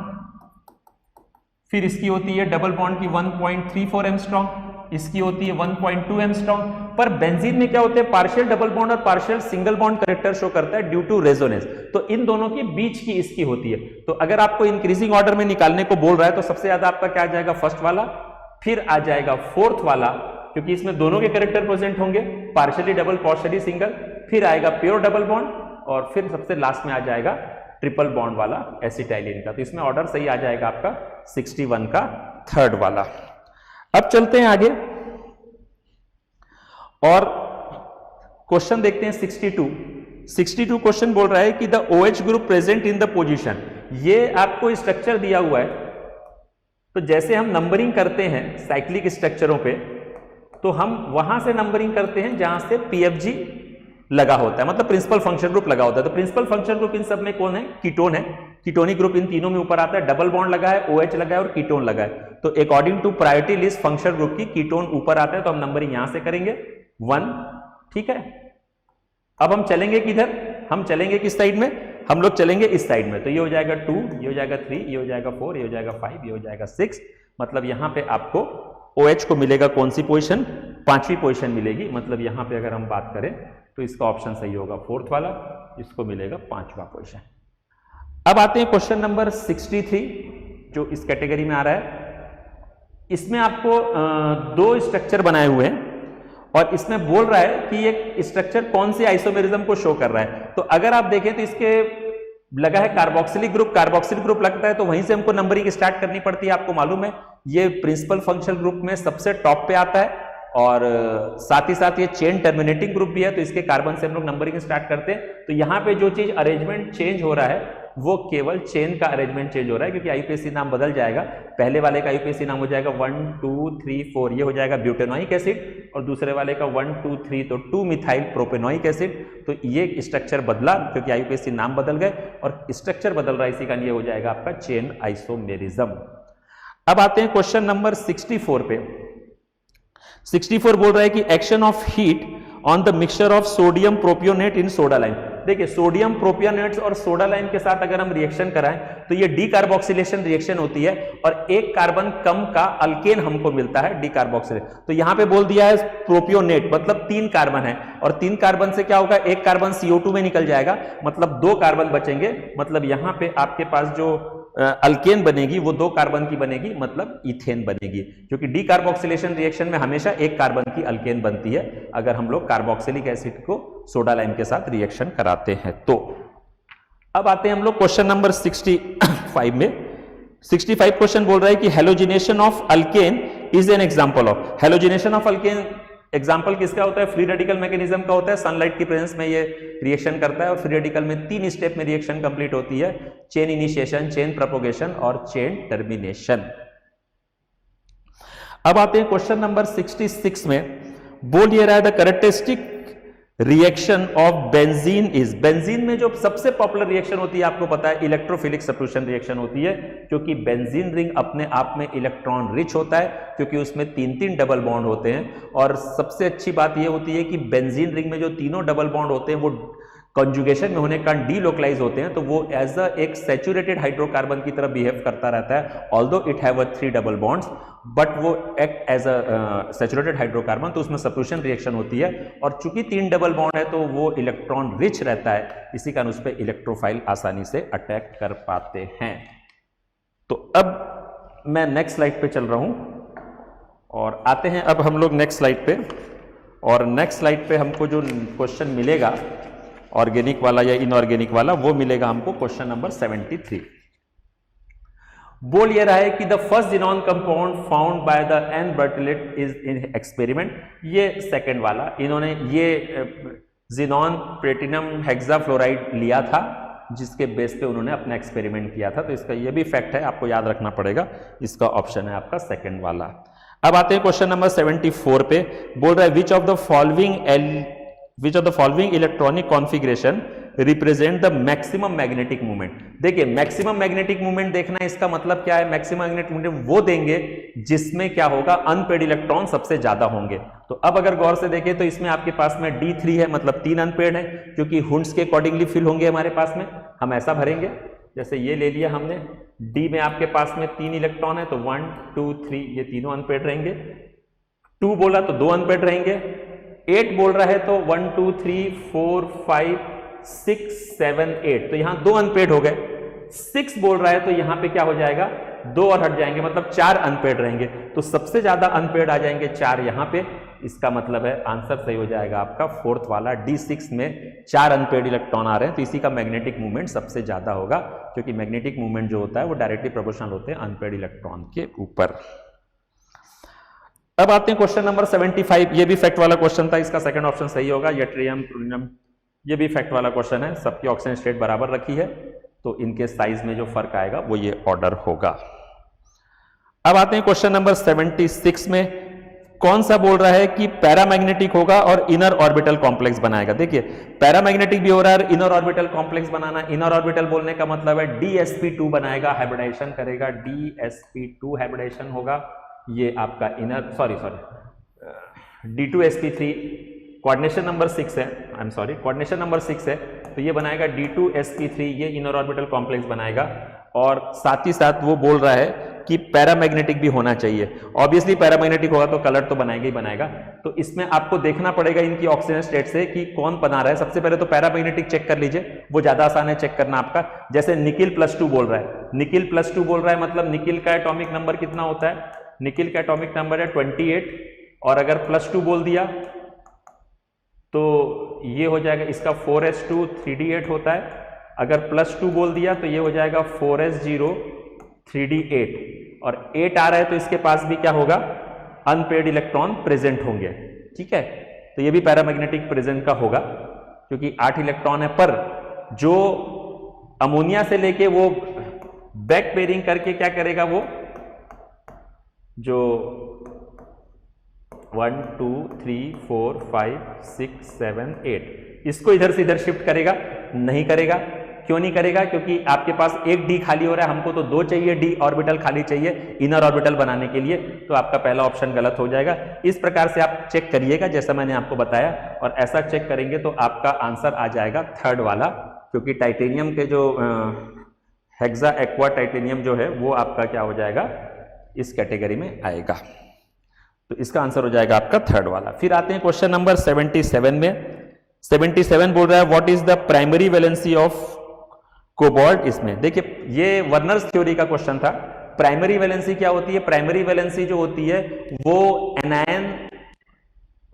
फिर इसकी होती है डबल बॉन्ड की 1.34 एंगस्ट्रॉम, इसकी होती है 1.2 एंगस्ट्रॉम। पर बेंजीन में क्या होते हैं, पार्शियल डबल बॉन्ड और partial single bond character show करता है ड्यू टू रेजोनेंस, तो इन दोनों के बीच की इसकी होती है। तो अगर आपको इंक्रीजिंग ऑर्डर में निकालने को बोल रहा है तो सबसे ज्यादा आपका क्या आ जाएगा, फर्स्ट वाला, फिर आ जाएगा फोर्थ वाला, क्योंकि इसमें दोनों के कैरेक्टर प्रेजेंट होंगे, पार्शियली डबल पार्शियली सिंगल, फिर आएगा प्योर डबल बॉन्ड और फिर सबसे लास्ट में आ जाएगा ट्रिपल बॉन्ड वाला एसिटाइलिन का। तो इसमें ऑर्डर सही आ जाएगा आपका 61 का थर्ड वाला। अब चलते हैं आगे और क्वेश्चन देखते हैं 62 क्वेश्चन बोल रहा है कि the OH group present in the position. ये आपको स्ट्रक्चर दिया हुआ है, तो जैसे हम नंबरिंग करते हैं साइक्लिक स्ट्रक्चरों पे, तो हम वहां से नंबरिंग करते हैं जहां से PFG लगा होता है, मतलब प्रिंसिपल फंक्शन ग्रुप लगा होता है। तो प्रिंसिपल फंक्शन ग्रुप इन सब में कौन है, कीटोन है। कीटोनिक ग्रुप इन तीनों में ऊपर आता है, डबल बॉन्ड लगा है, OH लगा है और कीटोन लगा है। तो according to priority list function group की कीटोन ऊपर आता है, तो हम नंबरिंग यहां से करेंगे 1, ठीक है। अब हम चलेंगे किधर, हम चलेंगे किस साइड में, हम लोग चलेंगे इस साइड में। तो ये हो जाएगा 2, ये हो जाएगा 3, ये हो जाएगा 4, ये हो जाएगा 5, ये हो जाएगा 6। मतलब यहां पे आपको OH को मिलेगा कौन सी पोजीशन, 5वीं पोजीशन मिलेगी। मतलब यहां पे अगर हम बात करें तो इसका ऑप्शन सही होगा फोर्थ वाला, इसको मिलेगा 5वां पोजीशन। अब आते हैं क्वेश्चन नंबर 63 जो इस कैटेगरी में आ रहा है। इसमें आपको दो स्ट्रक्चर बनाए हुए हैं और इसमें बोल रहा है कि ये स्ट्रक्चर कौन सी आइसोमेरिज्म को शो कर रहा है। तो अगर आप देखें तो इसके लगा है कार्बोक्सिलिक ग्रुप लगता है, तो वहीं से हमको नंबरिंग स्टार्ट करनी पड़ती है। आपको मालूम है ये प्रिंसिपल फंक्शनल ग्रुप में सबसे टॉप पे आता है और साथ ही साथ ये चेन टर्मिनेटिंग ग्रुप भी है, तो इसके कार्बन से हम लोग नंबरिंग स्टार्ट करते हैं। तो यहाँ पे जो चीज अरेंजमेंट चेंज हो रहा है वो केवल चेन का अरेंजमेंट चेंज हो रहा है, क्योंकि आईयूपीएसी नाम बदल जाएगा। पहले वाले का आईयूपीएसी नाम हो जाएगा 1 2 3 4, ये हो जाएगा ब्यूटेनोइक एसिड, और दूसरे वाले का 1 2 3 तो 2 मिथाइल प्रोपेनोइक एसिड। तो ये स्ट्रक्चर बदला क्योंकि आईयूपीएसी नाम बदल गए और स्ट्रक्चर बदल रहा है, इसी का ये हो जाएगा आपका चेन आइसोमेरिज्म। अब आते हैं क्वेश्चन नंबर 64 पे। 64 बोल रहा है कि action of heat on the mixture of sodium propionate in soda lime. देखिए सोडियम प्रोपियोनेट्स और सोडा लाइम के साथ अगर हम रिएक्शन कराएं तो ये डीकार्बोक्सिलेशन रिएक्शन होती है और एक कार्बन कम का अल्केन हमको मिलता है डीकार्बोक्सिलेट। तो यहां पे बोल दिया है प्रोपियोनेट मतलब 3 कार्बन है, और 3 कार्बन से क्या होगा, एक कार्बन CO2 में निकल जाएगा, मतलब 2 कार्बन बचेंगे। मतलब यहां पे आपके पास जो अल्केन बनेगी वो 2 कार्बन की बनेगी, मतलब इथेन बनेगी, क्योंकि डीकार्बोक्सिलेशन रिएक्शन में हमेशा एक कार्बन की अल्केन बनती है अगर हम लोग कार्बोक्सिलिक एसिड को सोडा लाइम के साथ रिएक्शन कराते हैं। तो अब आते हैं हम लोग क्वेश्चन नंबर 65 में। 65 क्वेश्चन बोल रहा है कि halogenation of alkane is an example of. Halogenation of alkane example किसका होता है, फ्री रेडिकल मैकेनिज्म का होता है। सनलाइट की प्रेजेंस में ये रिएक्शन करता है और फ्री रेडिकल में 3 स्टेप में रिएक्शन कंप्लीट होती है, चेन इनिशिएशन, चेन प्रोपोगेशन और चेन टर्मिनेशन। अब आते हैं क्वेश्चन नंबर 66 में। बोल ये रहा है the characteristic reaction of benzene is. Benzene में जो सबसे पॉपुलर रिएक्शन होती है आपको पता है इलेक्ट्रोफिलिक सब्स्टिट्यूशन रिएक्शन होती है, क्योंकि बेंजीन रिंग अपने आप में इलेक्ट्रॉन रिच होता है, क्योंकि उसमें 3-3 डबल बॉन्ड होते हैं। और सबसे अच्छी बात यह होती है कि बेंजीन रिंग में जो तीनों डबल बॉन्ड होते हैं वो कंजुगेशन में होने का डीलोकलाइज होते हैं, तो वो एज अ एक सैचुरेटेड हाइड्रोकार्बन की तरह बिहेव करता रहता है। Although it have 3 double bonds but वो act as a saturated hydrocarbon, तो उसमें सब्स्टिट्यूशन रिएक्शन होती है। और चूंकि 3 डबल बॉन्ड है तो वो इलेक्ट्रॉन रिच रहता है, इसी कारण उस पर इलेक्ट्रोफाइल आसानी से अटैक कर पाते हैं। तो अब मैं नेक्स्ट स्लाइड पे चल रहा हूं और आते हैं अब हम लोग नेक्स्ट स्लाइड पे। और नेक्स्ट स्लाइड पे हमको जो क्वेश्चन मिलेगा ऑर्गेनिक वाला या इनऑर्गेनिक वाला, वो मिलेगा हमको क्वेश्चन नंबर 73। बोल ये रहा है कि the first xenon compound found by the N Bartlett is in experiment. ये सेकंड वाला, इन्होंने ये जिनॉन प्लेटिनम हेक्साफ्लोराइड लिया था जिसके बेस पे उन्होंने अपना एक्सपेरिमेंट किया था, तो इसका ये भी फैक्ट है, आपको याद रखना पड़ेगा। इसका ऑप्शन है आपका सेकंड वाला। अब आते हैं क्वेश्चन नंबर 74 पे। बोल रहा है which of the following electronic configuration represent the maximum magnetic movement. देखिए मैक्सिमम मैग्नेटिक मूवमेंट देखना है, इसका मतलब क्या है, मैक्सिमम मैग्नेटिक मूवमेंट वो देंगे जिसमें क्या होगा, अनपेड इलेक्ट्रॉन सबसे ज्यादा होंगे। तो अब अगर गौर से देखें तो इसमें आपके पास में D3 है, मतलब 3 अनपेड है, क्योंकि हुंड्स के अकॉर्डिंगली फिल होंगे हमारे पास में। हम ऐसा भरेंगे, जैसे ये ले लिया हमने, D में आपके पास में 3 इलेक्ट्रॉन है, तो 1 2 3 ये तीनों अनपेड रहेंगे। 2 बोला तो 2 अनपेड रहेंगे। 8 बोल रहा है तो 1 2 3 4 5 6 7 8, तो यहां 2 अनपेड हो गए। 6 बोल रहा है तो यहां पे क्या हो जाएगा, 2 और हट जाएंगे, मतलब 4 अनपेड रहेंगे। तो सबसे ज्यादा अनपेड आ जाएंगे 4 यहां पे। इसका मतलब है आंसर सही हो जाएगा आपका फोर्थ वाला, D6 में 4 अनपेड इलेक्ट्रॉन आ रहे हैं, तो इसी का मैग्नेटिक मूवमेंट सबसे ज्यादा होगा, क्योंकि मैग्नेटिक मूवमेंट जो होता है वो डायरेक्टली प्रोपोर्शनल होते हैं अनपेड इलेक्ट्रॉन के ऊपर। अब आते हैं क्वेश्चन नंबर 75। ये भी फैक्ट वाला क्वेश्चन था, इसका सेकंड ऑप्शन सही होगा। यट्रियम प्लूटोनियम, ये भी फैक्ट वाला क्वेश्चन है। सबकी ऑक्सीजन स्टेट बराबर रखी है, तो इनके साइज में जो फर्क आएगा वो ये ऑर्डर होगा। अब आते हैं क्वेश्चन नंबर 76 में। कौन सा बोल रहा है कि पैरामैग्नेटिक होगा और इनर ऑर्बिटल कॉम्प्लेक्स बनाएगा। देखिए पैरामैग्नेटिक भी हो रहा है, इनर ऑर्बिटल कॉम्प्लेक्स बनाना। इनर ऑर्बिटल बोलने का मतलब है DsP2 बनाएगा, हाइब्रिडाइजेशन करेगा, DsP2 हाइब्रिडाइजेशन होगा। ये आपका इनर D2sp3 कोऑर्डिनेशन नंबर 6 है, I am sorry coordination number 6 है, तो ये बनाएगा D2sp3, ये इनर ऑर्बिटल कॉम्प्लेक्स बनाएगा। और साथ ही साथ वो बोल रहा है कि पैरामैग्नेटिक भी होना चाहिए। ऑब्वियसली पैरामैग्नेटिक होगा तो कलर तो बनाएगा ही बनाएगा। तो इसमें आपको देखना पड़ेगा इनकी ऑक्सीजन स्टेट से कि कौन बना रहा है। सबसे पहले तो पैरामैग्नेटिक चेक कर लीजिए, वो ज्यादा आसान है चेक करना आपका। जैसे निकिल +2 बोल रहा है, निकिल +2 बोल रहा है मतलब निकिल का एटॉमिक नंबर कितना होता है? निकिल का एटॉमिक नंबर है 28, और अगर +2 बोल दिया तो ये हो जाएगा इसका 4s2 3d8 होता है। अगर +2 बोल दिया तो ये हो जाएगा 4s0 3d8, और 8 आ रहा है तो इसके पास भी क्या होगा? अनपेयर्ड इलेक्ट्रॉन प्रेजेंट होंगे। ठीक है, तो ये भी पैरामैग्नेटिक प्रेजेंट का होगा क्योंकि 8 इलेक्ट्रॉन है। पर जो अमोनिया से लेके वो बैक पेयरिंग करके क्या करेगा, वो जो 1 2 3 4 5 6 7 8 इसको इधर से इधर शिफ्ट करेगा? नहीं करेगा। क्यों नहीं करेगा? क्योंकि आपके पास एक डी खाली हो रहा है, हमको तो 2 चाहिए, डी ऑर्बिटल खाली चाहिए इनर ऑर्बिटल बनाने के लिए, तो आपका पहला ऑप्शन गलत हो जाएगा। इस प्रकार से आप चेक करिएगा जैसा मैंने आपको बताया, और ऐसा चेक करेंगे तो आपका आंसर आ जाएगा थर्ड वाला, क्योंकि टाइटेनियम के जो हेक्सा एक्वा टाइटेनियम जो है वो आपका क्या हो जाएगा? इस कैटेगरी में आएगा। तो इसका आंसर हो जाएगा आपका थर्ड वाला। फिर आते हैं क्वेश्चन नंबर 77 में। 77 बोल रहा है what is the primary valency of cobalt. इसमें देखिए ये वर्नर्स थ्योरी का क्वेश्चन था। प्राइमरी वैलेंसी क्या होती है? प्राइमरी वैलेंसी जो होती है वो एनायन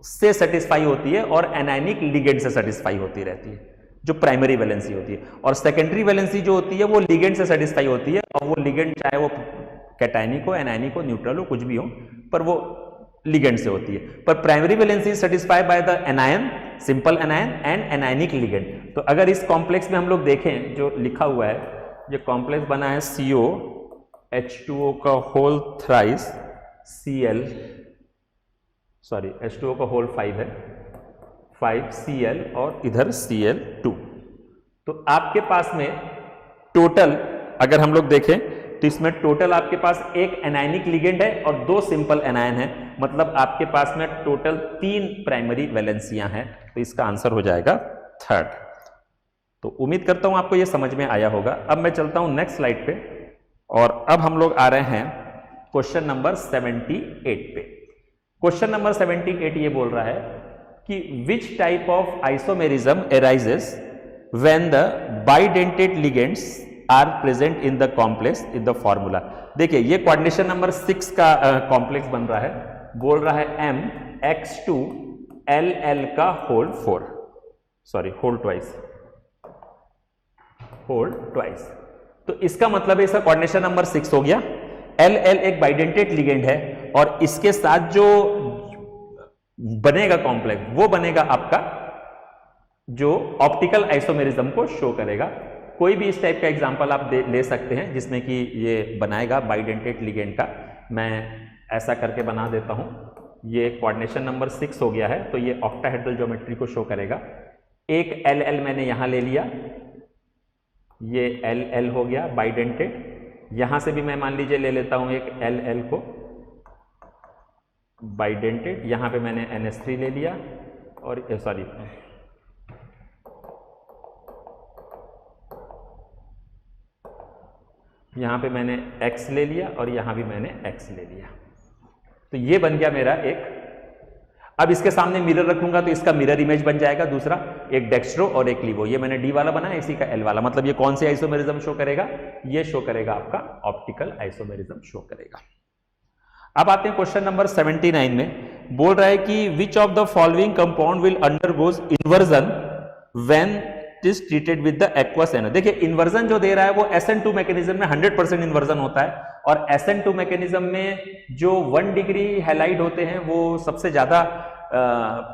से सेटिस्फाई होती है और एनायनिक लिगेंड से सेटिस्फाई होती रहती है, जो प्राइमरी वैलेंसी होती है। और सेकेंडरी वैलेंसी जो होती है वो लिगेंड से सेटिस्फाई होती है, और वो लिगेंड चाहे वो कैटायनिक हो, एनायनिक हो, न्यूट्रल हो, कुछ भी हो, पर वो लिगेंड से होती है। पर primary valency satisfied by the anion, simple anion and anionic ligand. तो अगर इस कॉम्प्लेक्स में हम लोग देखें जो लिखा हुआ है, ये कॉम्प्लेक्स बना है COH2O का whole thrice Cl, sorry H2O का होल 5 है, 5Cl और इधर Cl2। तो आपके पास में टोटल अगर हम लोग देखें तो इसमें टोटल आपके पास एक एनायनिक लिगेंड है और 2 सिंपल एनायन है, मतलब आपके पास में टोटल 3 प्राइमरी वैलेंसियां हैं। तो इसका आंसर हो जाएगा थर्ड। तो उम्मीद करता हूं आपको यह समझ में आया होगा। अब मैं चलता हूं नेक्स्ट स्लाइड पे, और अब हम लोग आ रहे हैं क्वेश्चन नंबर 78 पे। क्वेश्चन नंबर 78 ये बोल रहा है कि which type of isomerism arises when the bidentate ligands are present in the complex in the formula. देखिए ये कोऑर्डिनेशन नंबर 6 का कॉम्प्लेक्स बन रहा है, बोल रहा है MX2LL का होल 4, सॉरी होल ट्वाइस। तो इसका मतलब है इसका कोऑर्डिनेशन नंबर 6 हो गया। LL एक बाइडेंटेड लिगेंड है, और इसके साथ जो बनेगा कॉम्प्लेक्स वो बनेगा आपका जो ऑप्टिकल आइसोमेरिज्म को शो करेगा। कोई भी इस टाइप का एग्जांपल आप ले सकते हैं जिसमें कि ये बनाएगा बाइडेंटेड लिगेंड का। मैं ऐसा करके बना देता हूं। ये कोऑर्डिनेशन नंबर 6 हो गया है, तो ये ऑक्टाहेड्रल ज्योमेट्री को शो करेगा। एक LL मैंने यहां ले लिया, ये LL हो गया बाइडेंटेड। यहां से भी मैं मान लीजिए ले लेता हूं एक LL को बाइडेंटेड। यहां पे मैंने NH3 ले लिया, और सॉरी यहां पे मैंने X ले लिया, और यहां भी मैंने X ले लिया। तो ये बन गया मेरा एक। अब इसके सामने मिरर रखूंगा तो इसका मिरर इमेज बन जाएगा दूसरा, एक डेक्स्ट्रो और एक लीवो। ये मैंने D वाला बनाया, इसी का L वाला। मतलब ये कौन से आइसोमेरिज्म शो करेगा? ये शो करेगा आपका ऑप्टिकल आइसोमेरिज्म शो करेगा। अब आते हैं क्वेश्चन नंबर 79 में। बोल रहा है कि which of the following compound will undergoes inversion when is treated with the aqueous NO. देखिए इन्वर्जन जो दे रहा है वो SN2 मैकेनिज्म में 100% इन्वर्जन होता है, और SN2 मैकेनिज्म में जो 1 डिग्री हैलाइड होते हैं वो सबसे ज्यादा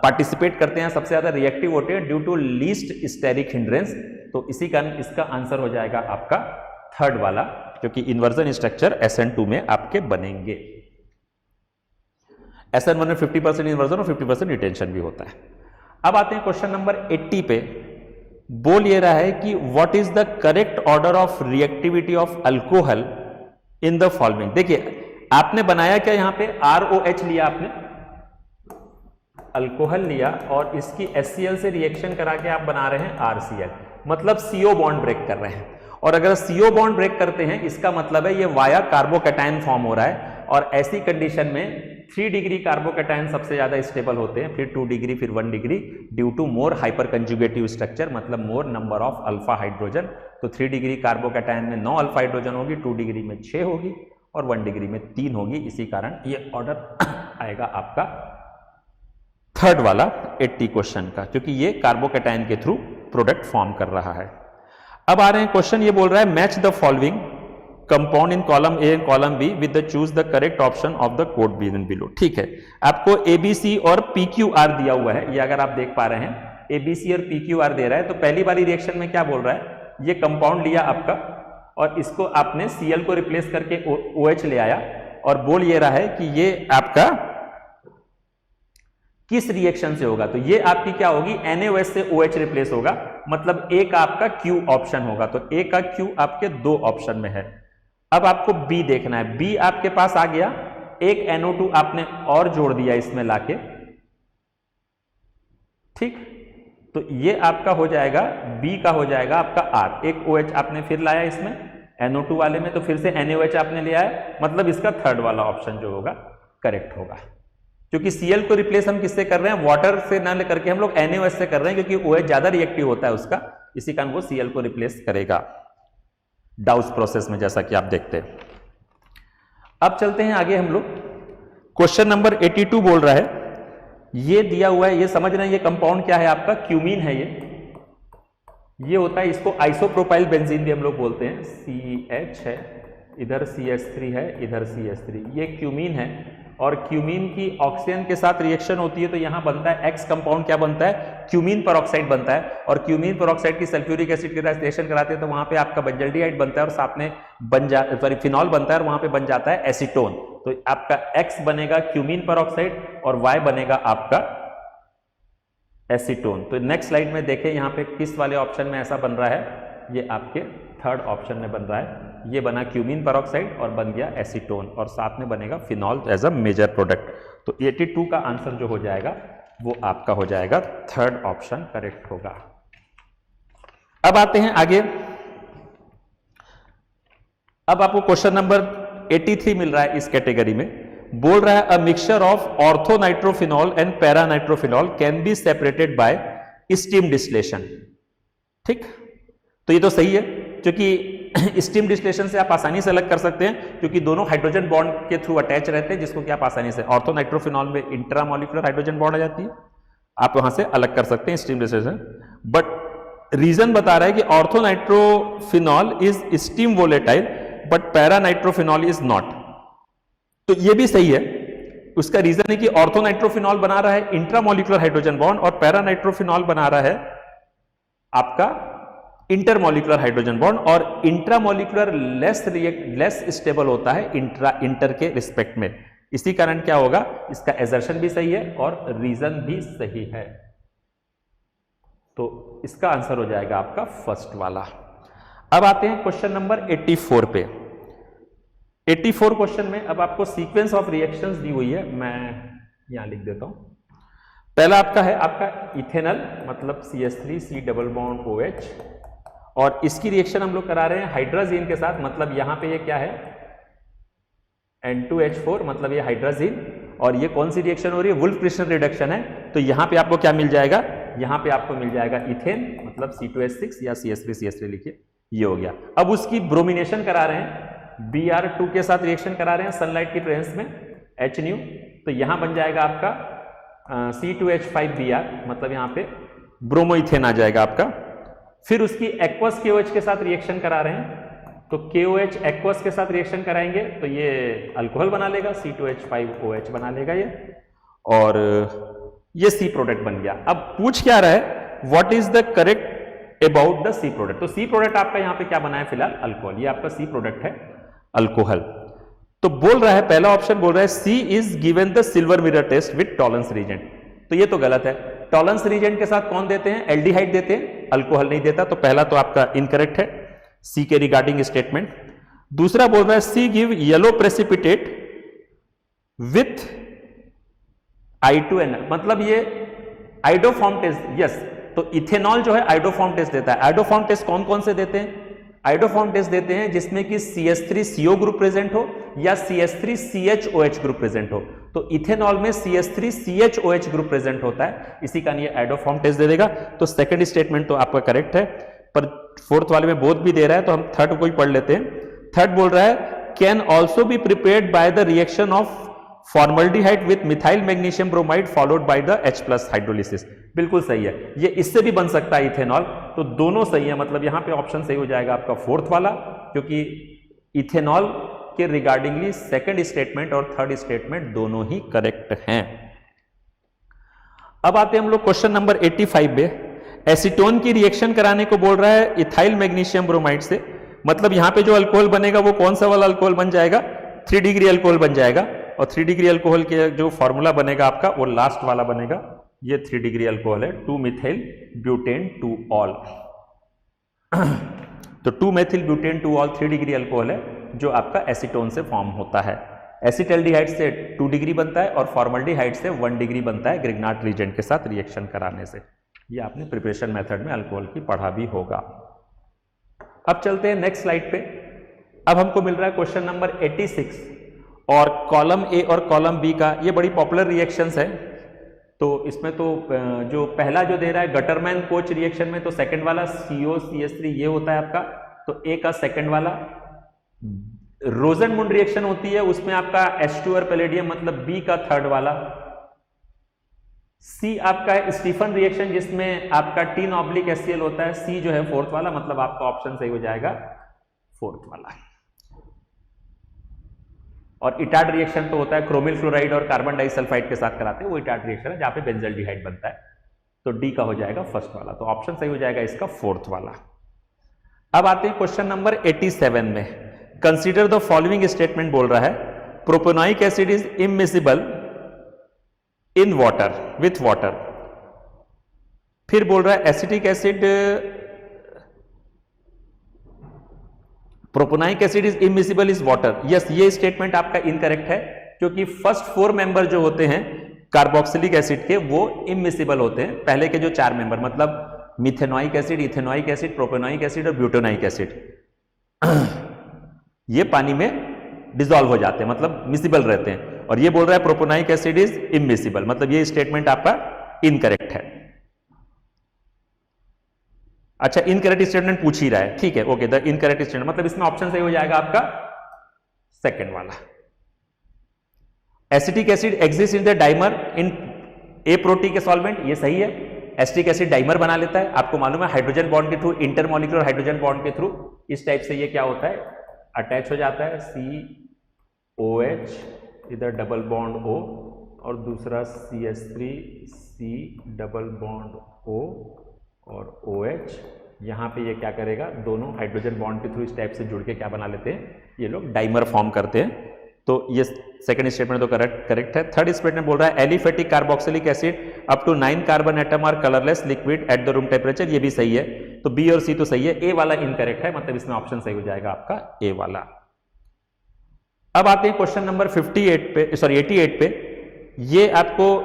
पार्टिसिपेट करते हैं, सबसे ज्यादा रिएक्टिव होते हैं due to least steric hindrance. तो इसी कारण इसका आंसर हो जाएगा आपका थर्ड वाला, क्योंकि इन्वर्जन स्ट्रक्चर SN2 में आपके बनेंगे। SN1 में 50% इन्वर्जन और 50% रिटेंशन भी होता है। अब आते हैं क्वेश्चन नंबर 80 पे। बोल ये रहा है कि what is the correct order of reactivity of alcohol in the following. देखिए आपने बनाया क्या, यहां पे ROH लिया, आपने अल्कोहल लिया और इसकी HCl से रिएक्शन करा के आप बना रहे हैं RCl, मतलब CO बॉन्ड ब्रेक कर रहे हैं। और अगर CO बॉन्ड ब्रेक करते हैं इसका मतलब है ये वाया कार्बोकैटायन फॉर्म हो रहा है, और ऐसी कंडीशन में 3 डिग्री कार्बोकैटायन सबसे ज्यादा स्टेबल होते हैं, फिर 2 डिग्री, फिर 1 degree, due to more hyperconjugative structure, मतलब more number of alpha hydrogen. तो 3 डिग्री कार्बोकैटायन में 9 अल्फा हाइड्रोजन होगी, 2 डिग्री में 6 होगी और 1 डिग्री में 3 होगी। इसी कारण ये ऑर्डर आएगा आपका थर्ड वाला 80 क्वेश्चन का, क्योंकि ये कार्बोकैटायन के थ्रू प्रोडक्ट फॉर्म कर रहा है। अब आ रहे हैं क्वेश्चन, ये बोल रहा है match the following compound in column A and column be with the choose the correct option of the code given below. ठीक है, आपको ABC और PQR दिया हुआ है, ये अगर आप देख पा रहे हैं ABC और PQR दे रहा है। तो पहली वाली रिएक्शन में क्या बोल रहा है, ये कंपाउंड लिया आपका और इसको आपने Cl को रिप्लेस करके OH ले आया, और बोल ये रहा है कि ये आपका किस रिएक्शन से होगा। तो ये आपकी क्या होगी, NaOH से OH रिप्लेस होगा, मतलब A का आपका Q ऑप्शन होगा। तो A का Q आपके 2 ऑप्शन में है। अब आपको B देखना है, B आपके पास आ गया, एक NO2 आपने और जोड़ दिया इसमें लाके, ठीक। तो ये आपका हो जाएगा, B का हो जाएगा आपका R, एक OH आपने फिर लाया इसमें NO2 वाले में, तो फिर से NaOH आपने ले आया, मतलब इसका थर्ड वाला ऑप्शन जो होगा करेक्ट होगा। क्योंकि Cl को रिप्लेस हम किससे कर रहे हैं, वाटर से ना लेकर के हम लोग NaOH से कर रहे हैं, क्योंकि OH ज्यादा रिएक्टिव होता है उसका, इसी कारण वो Cl को रिप्लेस करेगा डाउस प्रोसेस में, जैसा कि आप देखते हैं। अब चलते हैं आगे हम लोग, क्वेश्चन नंबर 82 बोल रहा है, ये दिया हुआ है, ये समझ रहे हैं ये कंपाउंड क्या है आपका, क्यूमीन है। ये होता है, इसको आइसोप्रोपाइल बेंजीन भी हम लोग बोलते हैं, CH है, इधर CH3 है, इधर CH3, ये क्यूमीन है। और क्यूमीन की ऑक्सीजन के साथ रिएक्शन होती है तो यहां बनता है एक्स कंपाउंड, क्या बनता है, क्यूमीन पेरोक्साइड बनता है। और क्यूमीन पेरोक्साइड की सल्फ्यूरिक एसिड के साथ रिएक्शन कराते हैं तो वहां पे आपका बंजल्डिहाइड बनता है, और साथ में फिनॉल बनता है, और वहां पे बन जाता है एसीटोन। तो आपका एक्स बनेगा क्यूमीन पेरोक्साइड और वाई बनेगा आपका एसीटोन। तो नेक्स्ट स्लाइड में देखें यहाँ पे किस वाले ऑप्शन में ऐसा बन रहा है, ये आपके थर्ड ऑप्शन में बन रहा है। ये बना क्यूमीन पेरोक्साइड और बन गया एसीटोन, और साथ में बनेगा phenol as a major product. तो 82 का आंसर जो हो जाएगा वो आपका हो जाएगा थर्ड ऑप्शन करेक्ट होगा। अब आते हैं आगे, अब आपको क्वेश्चन नंबर 83 मिल रहा है इस कैटेगरी में, बोल रहा है a mixture of orthonitrophenol and paranitrophenol can be separated by steam distillation. ठीक, तो ये तो सही है, क्योंकि स्टीम डिस्टिलेशन से आप आसानी से अलग कर सकते हैं, क्योंकि दोनों हाइड्रोजन बॉन्ड के थ्रू अटैच रहते हैं, जिसको कि आप आसानी से, ऑर्थोनाइट्रोफिनॉल में इंट्रामोलिकुलर हाइड्रोजन बॉन्ड आ जाती है, आप वहां से अलग कर सकते हैं स्टीम डिस्टिलेशन। बट रीजन बता रहा है कि orthonitrophenol is steam volatile but paranitrophenol is not. तो ये भी सही है, उसका रीजन है कि ऑर्थोनाइट्रोफिनॉल बना रहा है इंट्रामोलिकुलर हाइड्रोजन बॉन्ड और पैरानाइट्रोफिनॉल बना रहा है आपका इंटरमोलिकुलर हाइड्रोजन बॉन्ड, और इंट्रामोलिकुलर लेस स्टेबल होता है इंटर के रिस्पेक्ट में। इसी कारण क्या होगा, इसका एजर्शन भी सही है और रीजन भी सही है। तो इसका आंसर हो जाएगा आपका फर्स्ट वाला। अब आते हैं क्वेश्चन नंबर 84 पे। 84 क्वेश्चन में अब आपको सीक्वेंस ऑफ रिएक्शंस दी हुई है, मैं यहां लिख देता हूं। पहला आपका है आपका इथेनॉल, मतलब CH3C डबल बॉन्ड OH, और इसकी रिएक्शन हम लोग करा रहे हैं हाइड्राजीन के साथ, मतलब यहां पे ये क्या है N2H4, मतलब ये हाइड्राजीन, और ये कौन सी रिएक्शन हो रही है, वुल्फ क्रिस्टल रिडक्शन है। तो यहां पे आपको क्या मिल जाएगा, यहां पे आपको मिल जाएगा इथेन, मतलब C2H6 या CH3CH3 लिखिए, ये हो गया। अब उसकी ब्रोमिनेशन करा रहे हैं, Br2 के साथ रिएक्शन करा रहे हैं सनलाइट की प्रेजेंस में, H-, तो यहां बन जाएगा आपका C2H5Br, मतलब यहां पे ब्रोमोइथेन आ जाएगा आपका। फिर उसकी एक्वस KOH के साथ रिएक्शन करा रहे हैं, तो KOH एक्वस के साथ रिएक्शन कराएंगे तो ये अल्कोहल बना लेगा, C2H5OH बना लेगा ये, और ये C प्रोडक्ट बन गया। अब पूछ क्या रहा है, what is the correct about the C product. तो C प्रोडक्ट आपका यहाँ पे क्या बना है फिलहाल, अल्कोहल, ये आपका C प्रोडक्ट है अल्कोहल। तो बोल रहा है, पहला ऑप्शन बोल रहा है C is given the silver mirror test with Tollens reagent, तो ये तो गलत है। टॉलरेंस रीजेंट के साथ कौन देते हैं, एल्डिहाइड देते हैं, अल्कोहल नहीं देता, तो पहला तो आपका इनकरेक्ट है C के रिगार्डिंग स्टेटमेंट। दूसरा बोल रहा है C give yellow precipitate with I2N, मतलब ये आइडोफॉर्म टेस्ट, यस, तो इथेनॉल जो है आइडोफॉर्म टेस्ट देता है। आइडोफॉर्म टेस्ट कौन कौन से देते हैं, आइडोफॉर्म टेस्ट देते हैं जिसमें कि CH3CO ग्रुप प्रेजेंट हो या CH3CHOH ग्रुप प्रेजेंट हो। तो इथेनॉल में CH3CHOH ग्रुप प्रेजेंट होता है, इसी का ये आइडोफॉर्म टेस्ट दे देगा। तो सेकंड स्टेटमेंट तो आपका करेक्ट है, पर फोर्थ वाले में बोथ भी दे रहा है, तो हम थर्ड को ही पढ़ लेते हैं। थर्ड बोल रहा है can also be prepared by the reaction of formaldehyde with methyl magnesium bromide followed by the H+ hydrolysis. बिल्कुल सही है, ये इससे भी बन सकता है इथेनॉल, तो दोनों सही है। मतलब यहां पे ऑप्शन सही हो जाएगा आपका फोर्थ वाला, क्योंकि इथेनॉल के रिगार्डिंगली सेकंड स्टेटमेंट और थर्ड स्टेटमेंट दोनों ही करेक्ट हैं। अब आते हैं हम लोग क्वेश्चन नंबर 85 पे। एसीटोन की रिएक्शन कराने को बोल रहा है इथाइल मैग्नीशियम ब्रोमाइड से। मतलब यहां पे जो अल्कोहल बनेगा वो कौन सा वाला अल्कोहल बन जाएगा? 3 डिग्री अल्कोहल बन जाएगा। और 3 डिग्री अल्कोहल के जो फॉर्मूला बनेगा आपका वो लास्ट वाला बनेगा, ये 3 डिग्री अल्कोहल है 2-methyl butane 2-ol। तो 2-methyl butane 2-ol 3 degree alcohol है जो आपका एसीटोन से फॉर्म होता है। एसिटल्डिहाइड से 2 डिग्री बनता है और फॉर्मल्डिहाइड से 1 डिग्री बनता है ग्रिग्नार्ड रीजेंट के साथ रिएक्शन कराने से। ये आपने प्रिपरेशन मेथड में अल्कोहल की पढ़ा भी होगा। अब चलते हैं नेक्स्ट स्लाइड पे। अब हमको मिल रहा है क्वेश्चन नंबर 86 और कॉलम ए और कॉलम बी का, ये बड़ी पॉपुलर रिएक्शंस है। तो इसमें तो जो पहला जो दे रहा है गटरमैन कोच रिएक्शन में, तो सेकंड वाला COCH3 ये होता है आपका, तो ए का सेकंड वाला। रोजनमुंड रिएक्शन होती है, उसमें आपका H2 और पैलेडियम, मतलब बी का थर्ड वाला। सी आपका स्टीफन रिएक्शन जिसमें आपका tin-HCl होता है, सी जो है फोर्थ वाला, मतलब आपका ऑप्शन सही हो जाएगा फोर्थ वाला। और इटार्ड रिएक्शन तो होता है क्रोमिल फ्लोराइड और कार्बन डाइसल्फाइड के साथ कराते हैं, वो इटार्ड रिएक्शन है जहां पे बेंजल्डिहाइड बनता है। तो डी का हो जाएगा फर्स्ट वाला, तो ऑप्शन सही हो जाएगा इसका फोर्थ वाला। अब आते हैं क्वेश्चन नंबर 87 में। कंसीडर द फॉलोइंग स्टेटमेंट बोल रहा है propanoic acid is immiscible in water with water. फिर बोल रहा है acetic acid, propanoic acid is immiscible is water. Yes, ये स्टेटमेंट आपका इनकरेक्ट है, क्योंकि फर्स्ट 4 मेंबर जो होते हैं कार्बोक्सिलिक एसिड के वो इमिसिबल होते हैं। पहले के जो 4 मेंबर मतलब methanoic acid, ethanoic acid, propanoic acid और ब्यूटेनोइक एसिड, ये पानी में डिसॉल्व हो जाते हैं, मतलब मिसिबल रहते हैं। और ये बोल रहा है प्रोपेनोइक एसिड इज इमिसिबल, मतलब ये स्टेटमेंट आपका इनकरेक्ट है। अच्छा, इनकरेक्ट स्टेटमेंट पूछ ही रहा है, ठीक है, ओके। द इनकरेक्ट स्टेटमेंट मतलब इसमें ऑप्शन सही हो जाएगा आपका सेकंड वाला। Acetic acid exist in the dimer in aprotic solvent, ये सही है। एसिटिक एसिड डाइमर बना लेता है, आपको मालूम है हाइड्रोजन बॉन्ड के थ्रू, इंटरमॉलिक्यूलर हाइड्रोजन बॉन्ड के थ्रू इस टाइप से ये क्या होता है, अटैच हो जाता है। COH, इधर डबल बॉन्ड O और दूसरा CH3C डबल बॉन्ड O और OH, यहां पे ये क्या करेगा, दोनों हाइड्रोजन बॉन्ड के थ्रू इस टाइप से जुड़ के क्या बना लेते हैं, ये लोग डाइमर फॉर्म करते हैं। तो ये सेकंड स्टेटमेंट तो करेक्ट है। थर्ड स्टेटमेंट बोल रहा है aliphatic carboxylic acid up to 9 carbon atom are colourless liquid at the room temperature, ये भी सही है। तो बी और सी तो सही है, ए वाला इनकरेक्ट है, मतलब इसमें ऑप्शन सही हो जाएगा आपका ए वाला। अब आते हैं क्वेश्चन नंबर 88 पे। ये आपको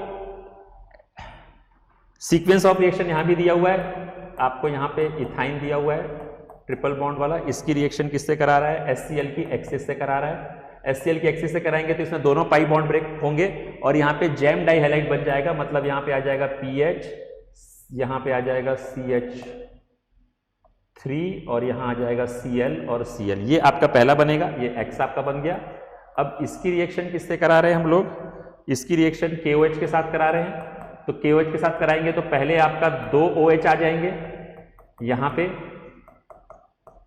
सीक्वेंस ऑफ रिएक्शन यहां भी दिया हुआ है, आपको यहां पे इथाइन दिया हुआ है ट्रिपल बॉन्ड वाला। इसकी रिएक्शन किससे करा रहा है, HCl की एक्सिस से करा रहा है। HCl की एक्सिस से कराएंगे तो इसमें दोनों पाई बॉन्ड ब्रेक होंगे और यहाँ पे जैम डाइहैलाइड बन जाएगा, मतलब यहाँ पे आ जाएगा PH, यहाँ पे आ जाएगा CH3 और यहाँ आ जाएगा Cl और Cl। ये आपका पहला बनेगा, ये X आपका बन गया। अब इसकी रिएक्शन किससे करा रहे हैं हम लोग, इसकी रिएक्शन KOH के साथ करा रहे हैं। तो KOH के साथ कराएंगे तो पहले आपका 2 OH आ जाएंगे यहाँ पे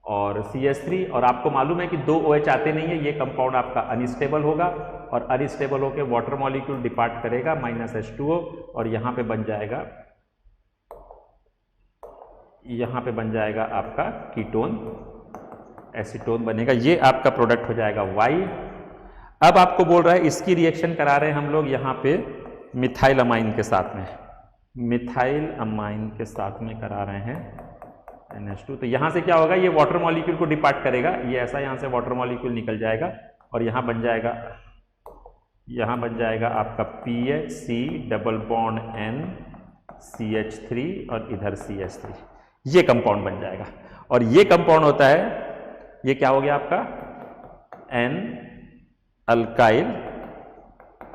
और CH3, और आपको मालूम है कि 2 OH आते नहीं है, ये कंपाउंड आपका अनस्टेबल होगा और अनस्टेबल होकर वाटर मॉलिक्यूल डिपार्ट करेगा -H2O और यहाँ पे बन जाएगा, यहाँ पे बन जाएगा आपका कीटोन, एसीटोन बनेगा। ये आपका प्रोडक्ट हो जाएगा Y। अब आपको बोल रहा है इसकी रिएक्शन करा रहे हैं हम लोग यहाँ पे मिथाइल अमाइन के साथ में, मिथाइल अमाइन के साथ में करा रहे हैं NH2। तो यहाँ से क्या होगा, ये वाटर मॉलिक्यूल को डिपार्ट करेगा, ये ऐसा यहाँ से वाटर मॉलिक्यूल निकल जाएगा और यहाँ बन जाएगा आपका PHC double bond N CH3 और इधर CH3, ये कंपाउंड बन जाएगा। और ये कंपाउंड होता है, ये क्या हो गया आपका एन अल्काइल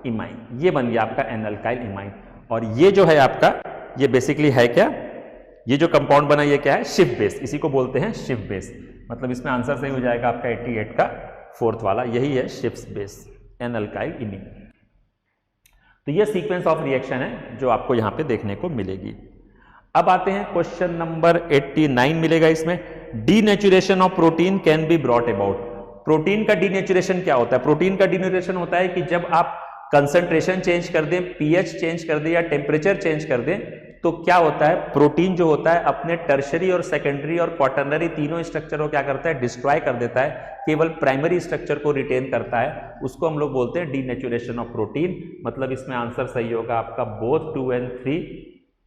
इमाइन, ये बन गया आपका एन अल्काइल इमाइन। और ये जो है आपका, ये बेसिकली है क्या, ये जो कंपाउंड बना ये क्या है, शिफ्ट बेस, इसी को बोलते हैं शिफ्ट बेस। मतलब इसमें आंसर सही हो जाएगा आपका 88 का फोर्थ वाला, यही है शिफ्ट बेस एन अल्काइल इमीन। तो ये सीक्वेंस ऑफ रिएक्शन है जो आपको यहां पे देखने को मिलेगी। अब आते हैं क्वेश्चन नंबर 89 मिलेगा इसमें, denaturation of protein can be brought about. Protein का डीनेचुरेशन क्या होता है? प्रोटीन का डीनेचुरेशन होता है कि जब आप कंसंट्रेशन चेंज कर दें, पीएच चेंज कर दें या टेम्परेचर चेंज कर दें, तो क्या होता है, प्रोटीन जो होता है अपने टर्शरी और सेकेंडरी और क्वाटरनरी तीनों स्ट्रक्चर को क्या करता है, डिस्ट्रॉय कर देता है, केवल प्राइमरी स्ट्रक्चर को रिटेन करता है, उसको हम लोग बोलते हैं डीनेचुरेशन ऑफ प्रोटीन। मतलब इसमें आंसर सही होगा आपका बोथ 2 और 3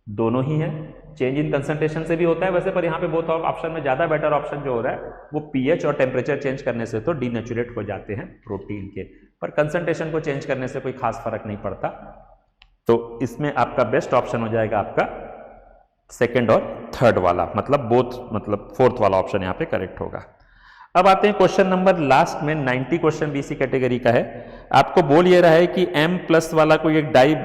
दोनों ही है। चेंज इन कंसंट्रेशन से भी होता है वैसे, पर यहाँ पे बोथ ऑप्शन में ज्यादा बेटर ऑप्शन जो हो रहा है वो पीएच और टेम्परेचर चेंज करने से तो डीनेचुरेट हो जाते हैं प्रोटीन के, पर कंसंट्रेशन को चेंज करने से कोई खास फर्क नहीं पड़ता। तो इसमें आपका बेस्ट ऑप्शन हो जाएगा आपका सेकंड और थर्ड वाला, मतलब बोथ, मतलब फोर्थ वाला ऑप्शन यहाँ पे करेक्ट होगा। अब आते हैं क्वेश्चन नंबर लास्ट में, 90 क्वेश्चन बीसी कैटेगरी का है। आपको बोल ये रहा है कि M+ वाला कोई एक डाई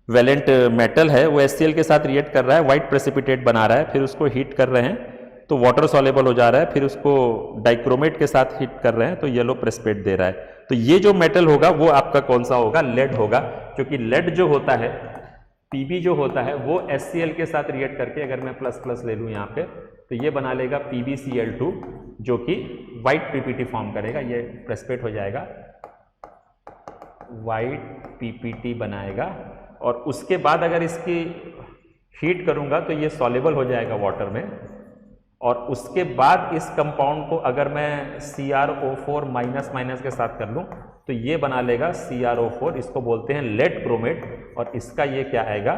वैलेंट मेटल है, वो HCl के साथ रिएक्ट कर रहा है, व्हाइट प्रेसिपिटेट बना रहा है, फिर उसको हीट कर रहे हैं तो वाटर सॉल्युबल हो जा रहा है, फिर उसको डाइक्रोमेट के साथ हीट कर रहे हैं तो येलो प्रेसिपिटेट दे रहा है। तो ये जो मेटल होगा वो आपका कौन सा होगा, लेड होगा, क्योंकि लेड जो होता है, Pb जो होता है वो HCl के साथ रिएक्ट करके, अगर मैं प्लस ले लूँ यहाँ पे, तो ये बना लेगा PbCl2 जो कि व्हाइट PPT फॉर्म करेगा, ये प्रेसिपिटेट हो जाएगा, व्हाइट PPT बनाएगा, और उसके बाद अगर इसकी हीट करूंगा तो ये सॉल्युबल हो जाएगा वाटर में, और उसके बाद इस कंपाउंड को अगर मैं CrO4 माइनस के साथ कर लूं तो ये बना लेगा CrO4, इसको बोलते हैं लेड क्रोमेट, और इसका ये क्या आएगा,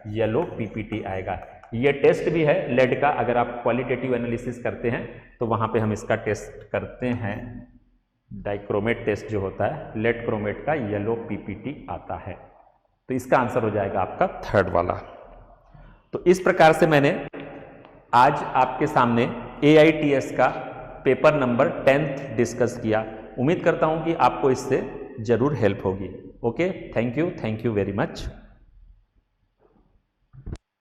येलो PPT आएगा। ये टेस्ट भी है लेड का, अगर आप क्वालिटेटिव एनालिसिस करते हैं तो वहां पे हम इसका टेस्ट करते हैं, डाइक्रोमेट टेस्ट जो होता है, लेड क्रोमेट का येलो PPT आता है। तो इसका आंसर हो जाएगा आपका थर्ड वाला। तो इस प्रकार से मैंने आज आपके सामने AITS का पेपर नंबर 10 डिस्कस किया। उम्मीद करता हूं कि आपको इससे जरूर हेल्प होगी। Okay, thank you very much.